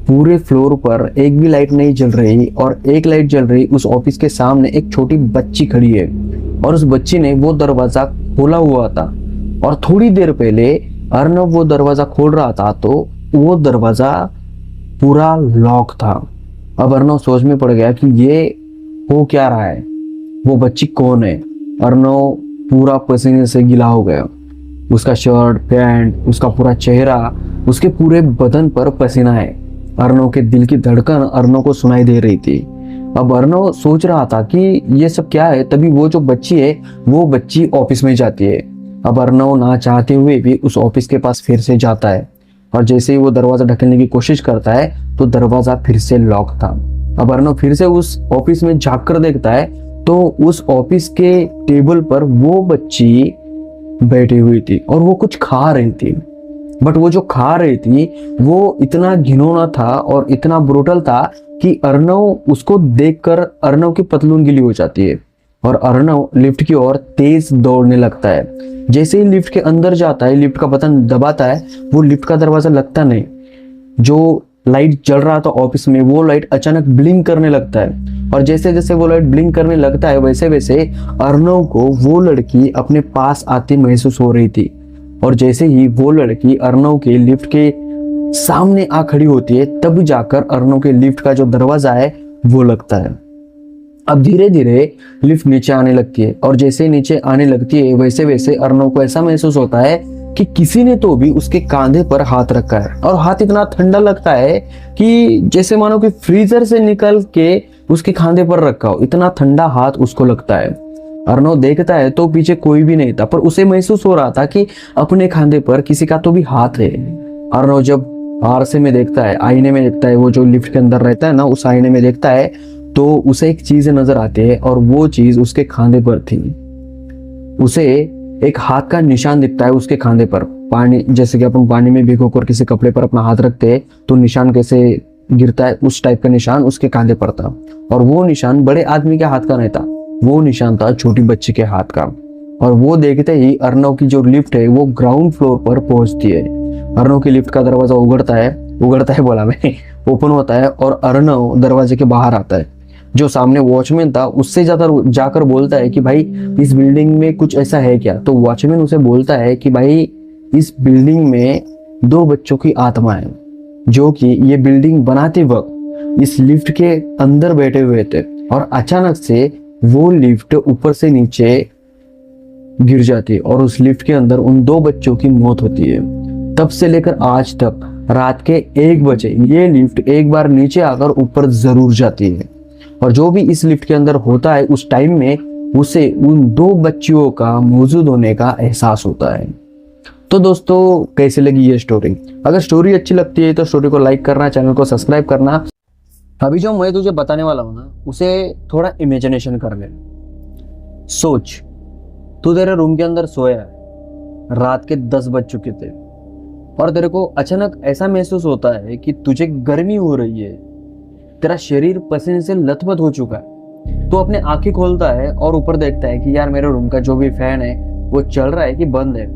पूरे फ्लोर पर एक भी लाइट नहीं जल रही और एक लाइट जल रही उस ऑफिस के सामने एक छोटी बच्ची खड़ी है और उस बच्ची ने वो दरवाजा खोला हुआ था। और थोड़ी देर पहले अर्नव वो दरवाजा खोल रहा था तो वो दरवाजा पूरा लॉक था। अब अर्नव सोच में पड़ गया कि ये हो क्या रहा है, वो बच्ची कौन है। अर्नव पूरा पसीने से गीला हो गया, उसका शर्ट पैंट, उसका पूरा चेहरा, उसके पूरे बदन पर पसीना है। अर्नव के दिल की धड़कन अर्नव को सुनाई दे रही थी। अब अर्नव सोच रहा था कि ये सब क्या है, तभी वो जो बच्ची है वो बच्ची ऑफिस में जाती है। अब अर्नव ना चाहते हुए भी उस ऑफिस के पास फिर से जाता है और जैसे ही वो दरवाजा ढकेलने की कोशिश करता है तो दरवाजा फिर से लॉक था। अब अर्नव फिर से उस ऑफिस में झांक कर देखता है तो उस ऑफिस के टेबल पर वो बच्ची बैठी हुई थी और वो कुछ खा रही थी। बट वो जो खा रही थी वो इतना घिनौना था और इतना ब्रूटल था कि अर्नव उसको देखकर अर्नव की पतलून गीली हो जाती है और अर्नव लिफ्ट की ओर तेज दौड़ने लगता है। जैसे ही लिफ्ट के अंदर जाता है, लिफ्ट का बटन दबाता है, वो लिफ्ट का दरवाजा लगता नहीं। जो लाइट जल रहा था ऑफिस में वो लाइट अचानक ब्लिंक करने लगता है और जैसे जैसे वो लाइट ब्लिंक करने लगता है वैसे वैसे अर्नव को वो लड़की अपने पास आती महसूस हो रही थी। और जैसे ही वो लड़की अर्नव के लिफ्ट के सामने आ खड़ी होती है तब जाकर अर्नव के लिफ्ट का जो दरवाजा है वो लगता है। अब धीरे धीरे लिफ्ट नीचे आने लगती है और जैसे नीचे आने लगती है वैसे वैसे अर्नव को ऐसा महसूस होता है कि किसी ने तो भी उसके कंधे पर हाथ रखा है और हाथ इतना ठंडा लगता है कि जैसे मानो कि फ्रीजर से निकल के उसके कंधे पर रखा हो, इतना ठंडा हाथ उसको लगता है। अर्नव देखता है तो पीछे कोई भी नहीं था, पर उसे महसूस हो रहा था कि अपने कंधे पर किसी का तो भी हाथ है। अर्नव जब आरसे में देखता है, आईने में देखता है, वो जो लिफ्ट के अंदर रहता है ना उस आईने में देखता है तो उसे एक चीज नजर आती है और वो चीज उसके कंधे पर थी। उसे एक हाथ का निशान दिखता है उसके कंधे पर। पानी, जैसे कि अपन पानी में भिगोकर किसी कपड़े पर अपना हाथ रखते हैं तो निशान कैसे गिरता है, उस टाइप का निशान उसके कंधे पर था। और वो निशान बड़े आदमी के हाथ का नहीं था, वो निशान था छोटी बच्ची के हाथ का। और वो देखते ही अर्नव की जो लिफ्ट है वो ग्राउंड फ्लोर पर पहुंचती है। अर्नव की लिफ्ट का दरवाजा उगड़ता है बोला मैं, ओपन होता है और अर्णव दरवाजे के बाहर आता है। जो सामने वॉचमैन था उससे ज्यादा जाकर बोलता है कि भाई इस बिल्डिंग में कुछ ऐसा है क्या। तो वॉचमैन उसे बोलता है कि भाई इस बिल्डिंग में 2 बच्चों की आत्मा है जो कि ये बिल्डिंग बनाते वक्त इस लिफ्ट के अंदर बैठे हुए थे और अचानक से वो लिफ्ट ऊपर से नीचे गिर जाती है और उस लिफ्ट के अंदर उन 2 बच्चों की मौत होती है। तब से लेकर आज तक रात के 1 बजे ये लिफ्ट एक बार नीचे आकर ऊपर जरूर जाती है और जो भी इस लिफ्ट के अंदर होता है उस टाइम में उसे उन 2 बच्चियों का मौजूद होने का एहसास होता है। तो दोस्तों कैसी लगी ये स्टोरी? अगर स्टोरी अच्छी लगती है तो स्टोरी को लाइक करना, चैनल को सब्सक्राइब करना। अभी जो मैं तुझे बताने वाला हूं ना उसे थोड़ा इमेजिनेशन कर ले। सोच, तू तेरे रूम के अंदर सोया है, रात के 10 बज चुके थे और तेरे को अचानक ऐसा महसूस होता है कि तुझे गर्मी हो रही है, तेरा शरीर पसीने से लथपथ हो चुका है। तो अपने आंखें खोलता है और ऊपर देखता है कि यार मेरे रूम का जो भी फैन है वो चल रहा है कि बंद है।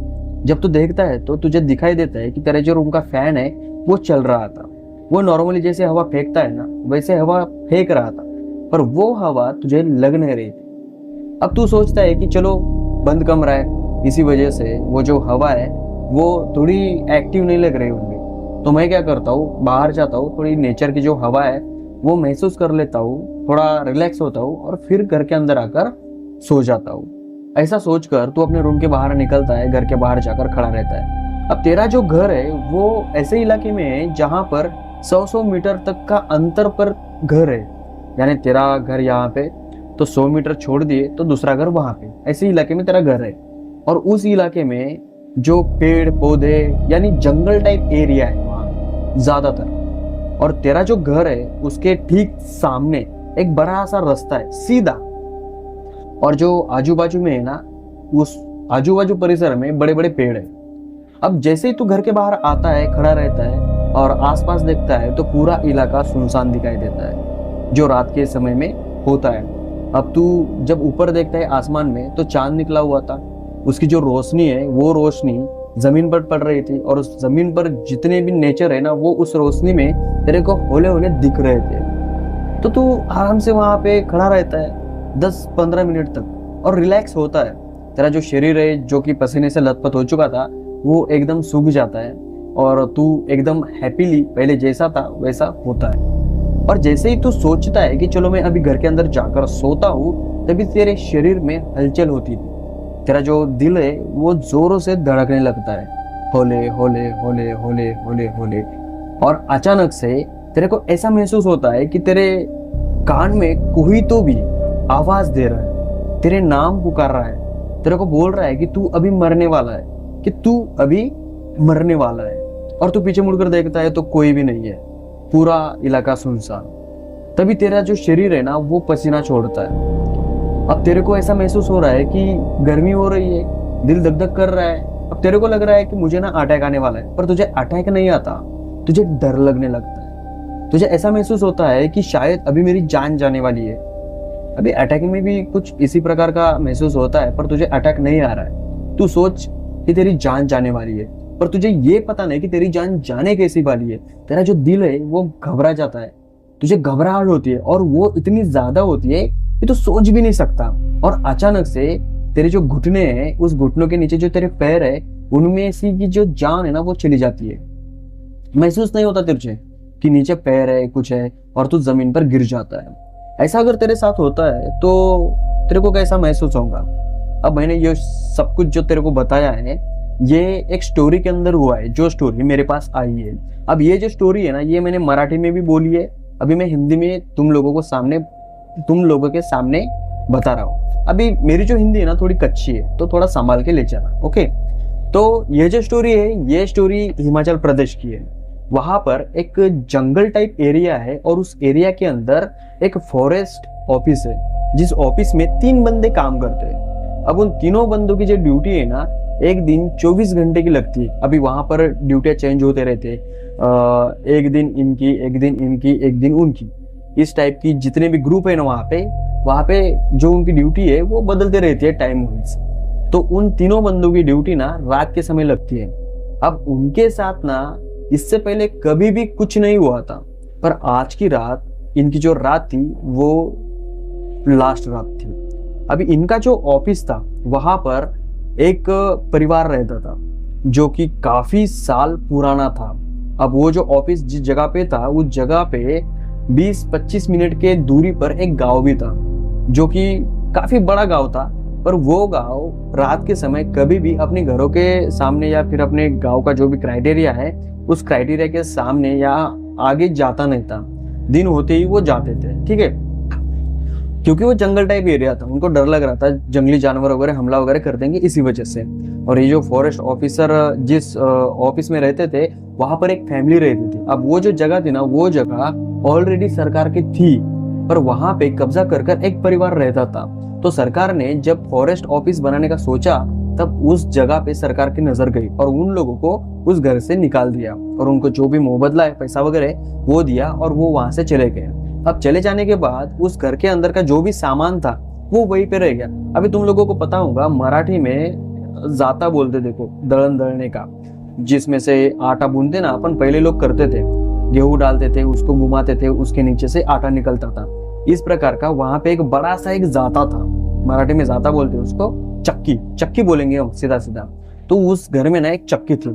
जब तू देखता है तो तुझे दिखाई देता है कि तेरे जो रूम का फैन है वो चल रहा था। वो नॉर्मली जैसे हवा फेंकता है ना वैसे हवा फेंक रहा था, पर वो हवा तुझे लग नहीं रही थी। अब तू सोचता है कि चलो बंद कमरा है, इसी वजह से वो जो हवा है वो थोड़ी एक्टिव नहीं लग रही होंगी। तो मैं क्या करता हूँ, बाहर जाता हूँ, थोड़ी नेचर की जो हवा है वो महसूस कर लेता हूँ, थोड़ा रिलैक्स होता हूँ और फिर घर के अंदर आकर सो जाता हूँ। ऐसा सोचकर तू अपने रूम के बाहर निकलता है, घर के बाहर जाकर खड़ा रहता है। अब तेरा जो घर है वो ऐसे इलाके में है जहाँ पर 100 मीटर तक का अंतर पर घर है। यानी तेरा घर यहाँ पे तो 100 मीटर छोड़ दिए तो दूसरा घर वहां पे, ऐसे इलाके में तेरा घर है। और उस इलाके में जो पेड़ पौधे यानी जंगल टाइप एरिया है वहां ज्यादातर। और तेरा जो घर है उसके ठीक सामने एक बड़ा सा रास्ता है सीधा, और जो आजू बाजू में है ना उस आजू बाजू परिसर में बड़े बड़े पेड़ है। अब जैसे ही तू घर के बाहर आता है, खड़ा रहता है और आसपास देखता है तो पूरा इलाका सुनसान दिखाई देता है जो रात के समय में होता है। अब तू जब ऊपर देखता है आसमान में तो चांद निकला हुआ था, उसकी जो रोशनी है वो रोशनी जमीन पर पड़ रही थी और उस जमीन पर जितने भी नेचर है ना वो उस रोशनी में तेरे को होले होले दिख रहे थे। तो तू आराम से वहां पे खड़ा रहता है 10-15 मिनट तक और रिलैक्स होता है। तेरा जो शरीर है जो कि पसीने से लथपथ हो चुका था वो एकदम सूख जाता है और तू एकदम हैप्पीली पहले जैसा था वैसा होता है। और जैसे ही तू सोचता है कि चलो मैं अभी घर के अंदर जाकर सोता हूँ, तभी तेरे शरीर में हलचल होती थी। तेरा जो दिल है वो जोरों से धड़कने लगता है, होले होले होले होले होले होले। और अचानक से तेरे को ऐसा महसूस होता है कि तेरे कान में कोई तो भी आवाज दे रहा है, तेरे नाम पुकार रहा है, तेरे को बोल रहा है कि तू अभी मरने वाला है, कि तू अभी मरने वाला है। और तू पीछे मुड़कर देखता है तो कोई भी नहीं है, पूरा इलाका सुनसान। तभी तेरा जो शरीर है ना वो पसीना छोड़ता है। अब तेरे को ऐसा महसूस हो रहा है कि गर्मी हो रही है, दिल धक धक कर रहा है। अब तेरे को लग रहा है कि मुझे ना अटैक आने वाला है, पर तुझे अटैक नहीं आता, तुझे डर लगने लगता है। तुझे ऐसा महसूस होता है कि शायद अभी मेरी जान जाने वाली है। अभी अटैक में भी कुछ इसी प्रकार का महसूस होता है, पर तुझे अटैक नहीं आ रहा है। तू सोच कि तेरी जान जाने वाली है, पर तुझे ये पता नहीं कि तेरी जान जाने कैसी वाली है। तेरा जो दिल है वो घबरा जाता है, तुझे घबराहट होती है और वो इतनी ज्यादा होती है कि तू सोच भी नहीं सकता। और अचानक से तेरे जो घुटने हैं उस घुटनों के नीचे जो तेरे पैर है उनमें से की जो जान है ना वो चली जाती है। महसूस नहीं होता तुझे कि नीचे पैर है कुछ है और तू जमीन पर गिर जाता है। ऐसा अगर तेरे साथ होता है तो तेरे को कैसा महसूस होगा? अब मैंने ये सब कुछ जो तेरे को बताया है ये एक स्टोरी के अंदर हुआ है, जो स्टोरी मेरे पास आई है। अब ये जो स्टोरी है ना ये मैंने मराठी में भी बोली है, अभी मैं हिंदी में तुम लोगों के सामने बता रहा हूँ। अभी मेरी जो हिंदी है ना थोड़ी कच्ची है तो थोड़ा संभाल के ले जाना, ओके। तो ये जो स्टोरी है ये स्टोरी हिमाचल प्रदेश की है। वहां पर एक जंगल टाइप एरिया है और उस एरिया के अंदर एक फॉरेस्ट ऑफिस है, जिस ऑफिस में 3 बंदे काम करते हैं। अब उन तीनों बंदों की जो ड्यूटी है ना एक दिन 24 घंटे की लगती है। अभी वहां पर ड्यूटियां चेंज होते रहते हैं, एक दिन इनकी, एक दिन इनकी, एक दिन उनकी, इस टाइप की जितने भी ग्रुप है ना वहां पे जो उनकी ड्यूटी है वो बदलते रहती है टाइम वाइज। तो उन तीनों बंदों की ड्यूटी ना रात के समय लगती है। अब उनके साथ ना इससे पहले कभी भी कुछ नहीं हुआ था। पर आज की रात, इनकी जो रात थी वो लास्ट रात थी। अभी इनका जो ऑफिस था वहां पर एक परिवार रहता था जो कि काफी साल पुराना था। अब वो जो ऑफिस जिस जगह पे था उस जगह पे 20-25 मिनट के दूरी पर एक गांव भी था जो कि काफी बड़ा गांव था। पर वो गांव रात के समय कभी भी अपने घरों के सामने या फिर अपने गांव का जो भी क्राइटेरिया है उस क्राइटेरिया के सामने या आगे जाता नहीं था। दिन होते ही वो जाते थे, ठीक है, क्योंकि वो जंगल टाइप एरिया था। उनको डर लग रहा था जंगली जानवर वगैरह हमला वगैरह कर देंगे इसी वजह से। और ये जो फॉरेस्ट ऑफिसर जिस ऑफिस में रहते थे वहां पर एक फैमिली रहती थी। अब वो जो जगह थी ना वो जगह ऑलरेडी सरकार की थी, पर वहां पे कब्जा कर एक परिवार रहता था। तो सरकार ने जब फॉरेस्ट ऑफिस बनाने का सोचा तब उस जगह पे सरकार की नजर गई और उन लोगों को उस घर से निकाल दिया और उनको जो भी मुआवजा है, पैसा वगैरह वो दिया और वो वहां से चले गए। अब चले जाने के बाद उस घर के अंदर का जो भी सामान था वो वहीं पे रह गया। अभी तुम लोगों को पता होगा मराठी में जाता बोलते, देखो दळण दळने का, जिसमें से आटा बुनते ना अपन, पहले लोग करते थे, गेहूं डालते थे, उसको घुमाते थे, उसके नीचे से आटा निकलता था। इस प्रकार का वहां पे एक बड़ा सा एक जाता था, मराठी में जाता बोलते हैं उसको, चक्की, चक्की बोलेंगे हम सीधा सीधा। तो उस घर में ना एक चक्की थी,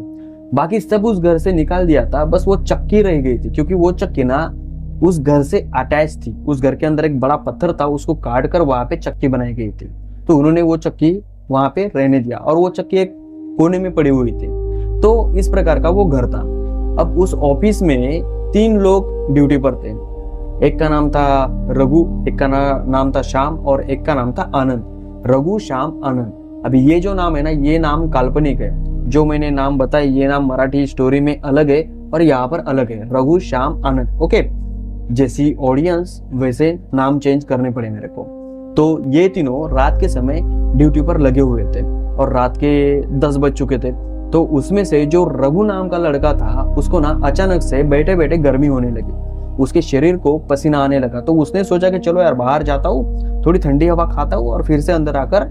बाकी सब उस घर से निकाल दिया था, बस वो चक्की रह गई थी क्योंकि वो चक्की ना उस घर से अटैच थी। उस घर के अंदर एक बड़ा पत्थर था, उसको काट कर वहां पे चक्की बनाई गई थी। तो उन्होंने वो चक्की वहां पे रहने दिया और वो चक्की एक कोने में पड़ी हुई थी। तो इस प्रकार का वो घर था। अब उस ऑफिस में 3 लोग ड्यूटी पर थे। एक का नाम था रघु, एक का नाम था श्याम और एक का नाम था आनंद। रघु, श्याम, आनंद। अभी ये जो नाम है ना ये नाम काल्पनिक है। जो मैंने नाम बताया ये नाम मराठी स्टोरी में अलग है और यहाँ पर अलग है, रघु, श्याम, आनंद। ओके, जैसी ऑडियंस वैसे नाम चेंज करने पड़े मेरे को। तो ये तीनों रात के समय ड्यूटी पर लगे हुए थे और रात के 10 बज चुके थे। तो उसमें से जो रघु नाम का लड़का था उसको ना अचानक से बैठे बैठे गर्मी होने लगी, उसके शरीर को पसीना आने लगा। तो उसने सोचा कि चलो यार बाहर जाता हूँ, थोड़ी ठंडी हवा खाता हूँ और फिर से अंदर आकर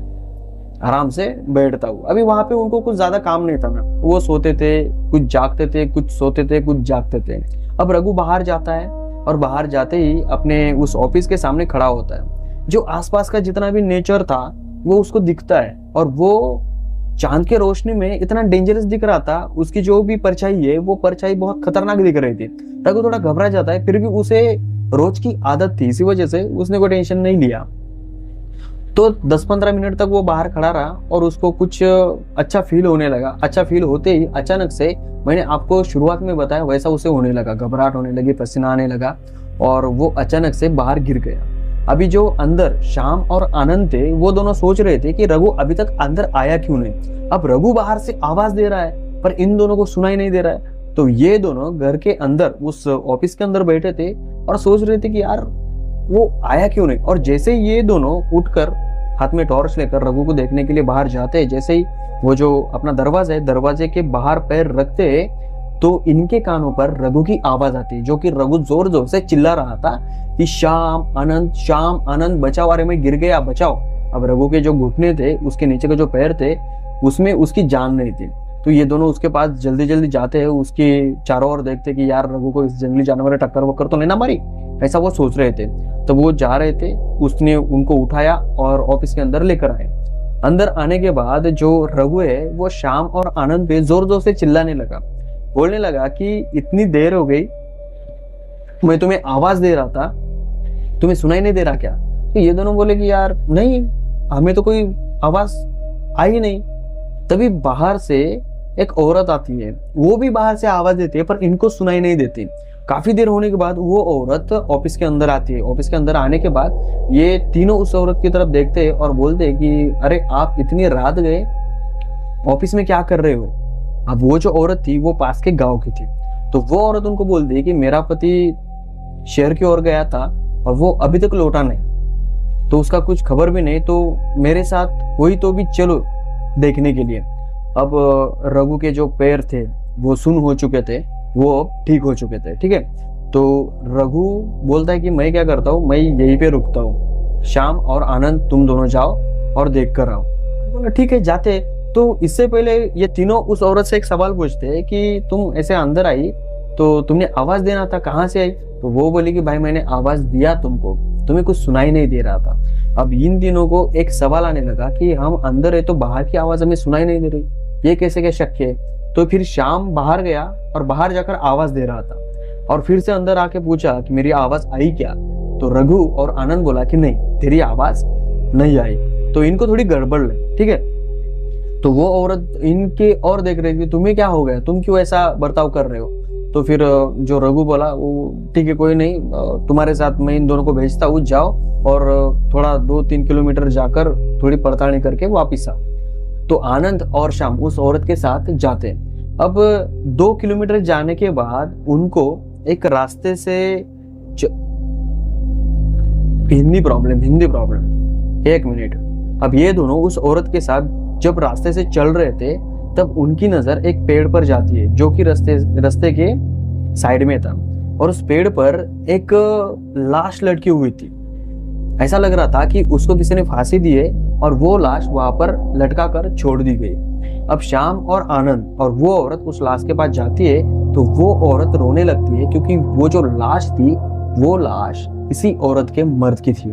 आराम से बैठता हूँ। अभी वहां पे उनको कुछ ज्यादा काम नहीं था ना, वो सोते थे, कुछ जागते थे, कुछ सोते थे, कुछ जागते थे। अब रघु बाहर जाता है और बाहर जाते ही अपने उस ऑफिस के सामने खड़ा होता है। जो आसपास का जितना भी नेचर था वो उसको दिखता है और वो चांद के रोशनी में इतना डेंजरस दिख रहा था। उसकी जो भी परछाई है वो परछाई बहुत खतरनाक दिख रही थी। रघु थोड़ा घबरा जाता है, फिर भी उसे रोज की आदत थी, इसी वजह से उसने कोई टेंशन नहीं लिया। तो 10-15 मिनट तक वो बाहर खड़ा रहा और उसको कुछ अच्छा फील होने लगा। अच्छा फील होते ही अचानक से, मैंने आपको शुरुआत में बताया वैसा उसे होने लगा, घबराहट होने लगी, पसीना आने लगा और वो अचानक से बाहर गिर गया। अभी जो अंदर श्याम और आनंद थे वो दोनों सोच रहे थे कि रघु अभी तक अंदर आया क्यों नहीं। अब रघु बाहर से आवाज दे रहा है पर इन दोनों को सुनाई नहीं दे रहा है। तो ये दोनों घर के अंदर उस ऑफिस के अंदर बैठे थे और सोच रहे थे कि यार वो आया क्यों नहीं। और जैसे ये दोनों उठकर हाथ में टॉर्च लेकर रघु को देखने के लिए बाहर जाते हैं, जैसे ही वो जो अपना दरवाजा है दरवाजे के बाहर पैर रखते हैं तो इनके कानों पर रघु की आवाज आती है, जो कि रघु जोर जोर से चिल्ला रहा था कि श्याम आनंद बचाओ, अरे मैं गिर गया बचाओ। अब रघु के जो घुटने थे, उसके नीचे के जो पैर थे, उसमें उसकी जान नहीं थी। तो ये दोनों उसके पास जल्दी जल्दी जाते हैं, उसके चारों ओर देखते कि यार रघु को इस जंगली जानवर ने टक्कर वक्कर तो नहीं ना मारी, ऐसा वो सोच रहे थे। तो वो जा रहे थे, उसने उनको उठाया और ऑफिस के अंदर लेकर आए। अंदर आने के बाद जो रघु है वो श्याम और आनंद पे जोर जोर से चिल्लाने लगा, बोलने लगा कि इतनी देर हो गई, मैं तुम्हें आवाज दे रहा था, तुम्हें सुनाई नहीं दे रहा क्या? तो ये दोनों बोले कि यार नहीं, हमें तो कोई आवाज आई नहीं। तभी बाहर से एक औरत आती है, वो भी बाहर से आवाज देती है पर इनको सुनाई नहीं देती। काफी देर होने के बाद वो औरत ऑफिस के अंदर आती है। ऑफिस के अंदर आने के बाद ये तीनों उस औरत की तरफ देखते हैं और बोलते हैं कि अरे आप इतनी रात गए, ऑफिस में क्या कर रहे हो? अब वो जो औरत थी वो पास के गांव की थी। तो वो औरत उनको बोलती है कि मेरा पति शहर की ओर गया था और वो अभी तक लौटा नहीं, तो उसका कुछ खबर भी नहीं, तो मेरे साथ कोई तो भी चलो देखने के लिए। अब रघु के जो पैर थे वो सुन हो चुके थे, वो ठीक हो चुके थे, ठीक है। तो रघु बोलता है कि मैं क्या करता हूँ, मैं यहीं पे रुकता हूँ, श्याम और आनंद तुम दोनों जाओ और देख कर आओ। बोला ठीक है जाते। तो इससे पहले ये तीनों उस औरत से एक सवाल पूछते हैं कि तुम ऐसे अंदर आई तो तुमने आवाज देना था, कहाँ से आई? तो वो बोली कि भाई मैंने आवाज दिया तुमको, तुम्हें कुछ सुनाई नहीं दे रहा था। अब इन तीनों को एक सवाल आने लगा कि हम अंदर है तो बाहर की आवाज हमें सुनाई नहीं दे रही, ये कैसे क्या शक्य है? तो फिर श्याम बाहर गया और बाहर जाकर आवाज दे रहा था और फिर से अंदर आके पूछा कि मेरी आवाज आई क्या? तो रघु और आनंद बोला कि नहीं, तेरी आवाज नहीं आई। तो इनको थोड़ी गड़बड़ लगी, ठीक है। तो वो औरत इनके और देख रही थी, तुम्हें क्या हो गया, तुम क्यों ऐसा बर्ताव कर रहे हो? तो फिर जो रघु बोला, वो ठीक है कोई नहीं, तुम्हारे साथ मैं इन दोनों को भेजता हूँ, जाओ और थोड़ा 2-3 किलोमीटर जाकर थोड़ी पड़ताल करके वापिस आओ। तो आनंद और श्याम उस औरत के साथ जाते हैं। अब 2 किलोमीटर जाने के बाद उनको एक रास्ते से हिंदी प्रॉब्लम 1 मिनट। अब ये दोनों उस औरत के साथ जब रास्ते से चल रहे थे तब उनकी नजर एक पेड़ पर जाती है जो कि रास्ते के साइड में था, और उस पेड़ पर एक लाश लटकी हुई थी। ऐसा लग रहा था कि उसको किसी ने फांसी दी है और वो लाश वहां पर लटका कर छोड़ दी गई। अब श्याम और आनंद और वो औरत उस लाश के पास जाती है तो वो औरत रोने लगती है, क्योंकि वो जो लाश थी वो लाश किसी औरत के मर्द की थी।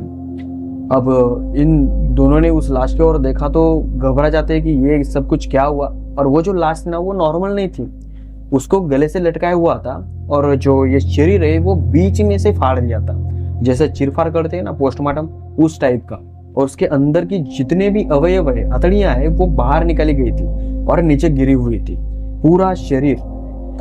अब इन दोनों ने उस लाश की ओर देखा तो घबरा जाते हैं कि ये सब कुछ क्या हुआ। और वो जो लाश थी ना, वो नॉर्मल नहीं थी, उसको गले से लटकाया हुआ था और जो ये शरीर है वो बीच में से फाड़ दिया था, जैसे चीरफाड़ करते हैं ना पोस्टमार्टम, उस टाइप का। और उसके अंदर की जितने भी अवयव है, हथड़ियां है, वो बाहर निकाली गई थी और नीचे गिरी हुई थी, पूरा शरीर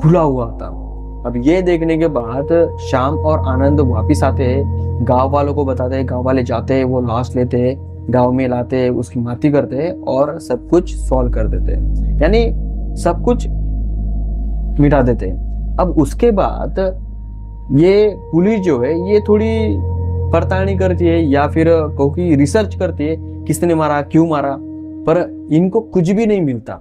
खुला हुआ था। अब ये देखने के बाद श्याम और आनंद वापिस आते हैं, गांव वालों को बताते हैं, गांव वाले जाते हैं, वो लाश लेते हैं, गांव में लाते हैं, उसकी माती करते हैं और सब कुछ सॉल्व कर देते हैं, यानी सब कुछ मिटा देते हैं। अब उसके बाद ये पुलिस जो है ये थोड़ी पड़ताल करती है या फिर कहो कि रिसर्च करती है, किसने मारा, क्यों मारा, पर इनको कुछ भी नहीं मिलता।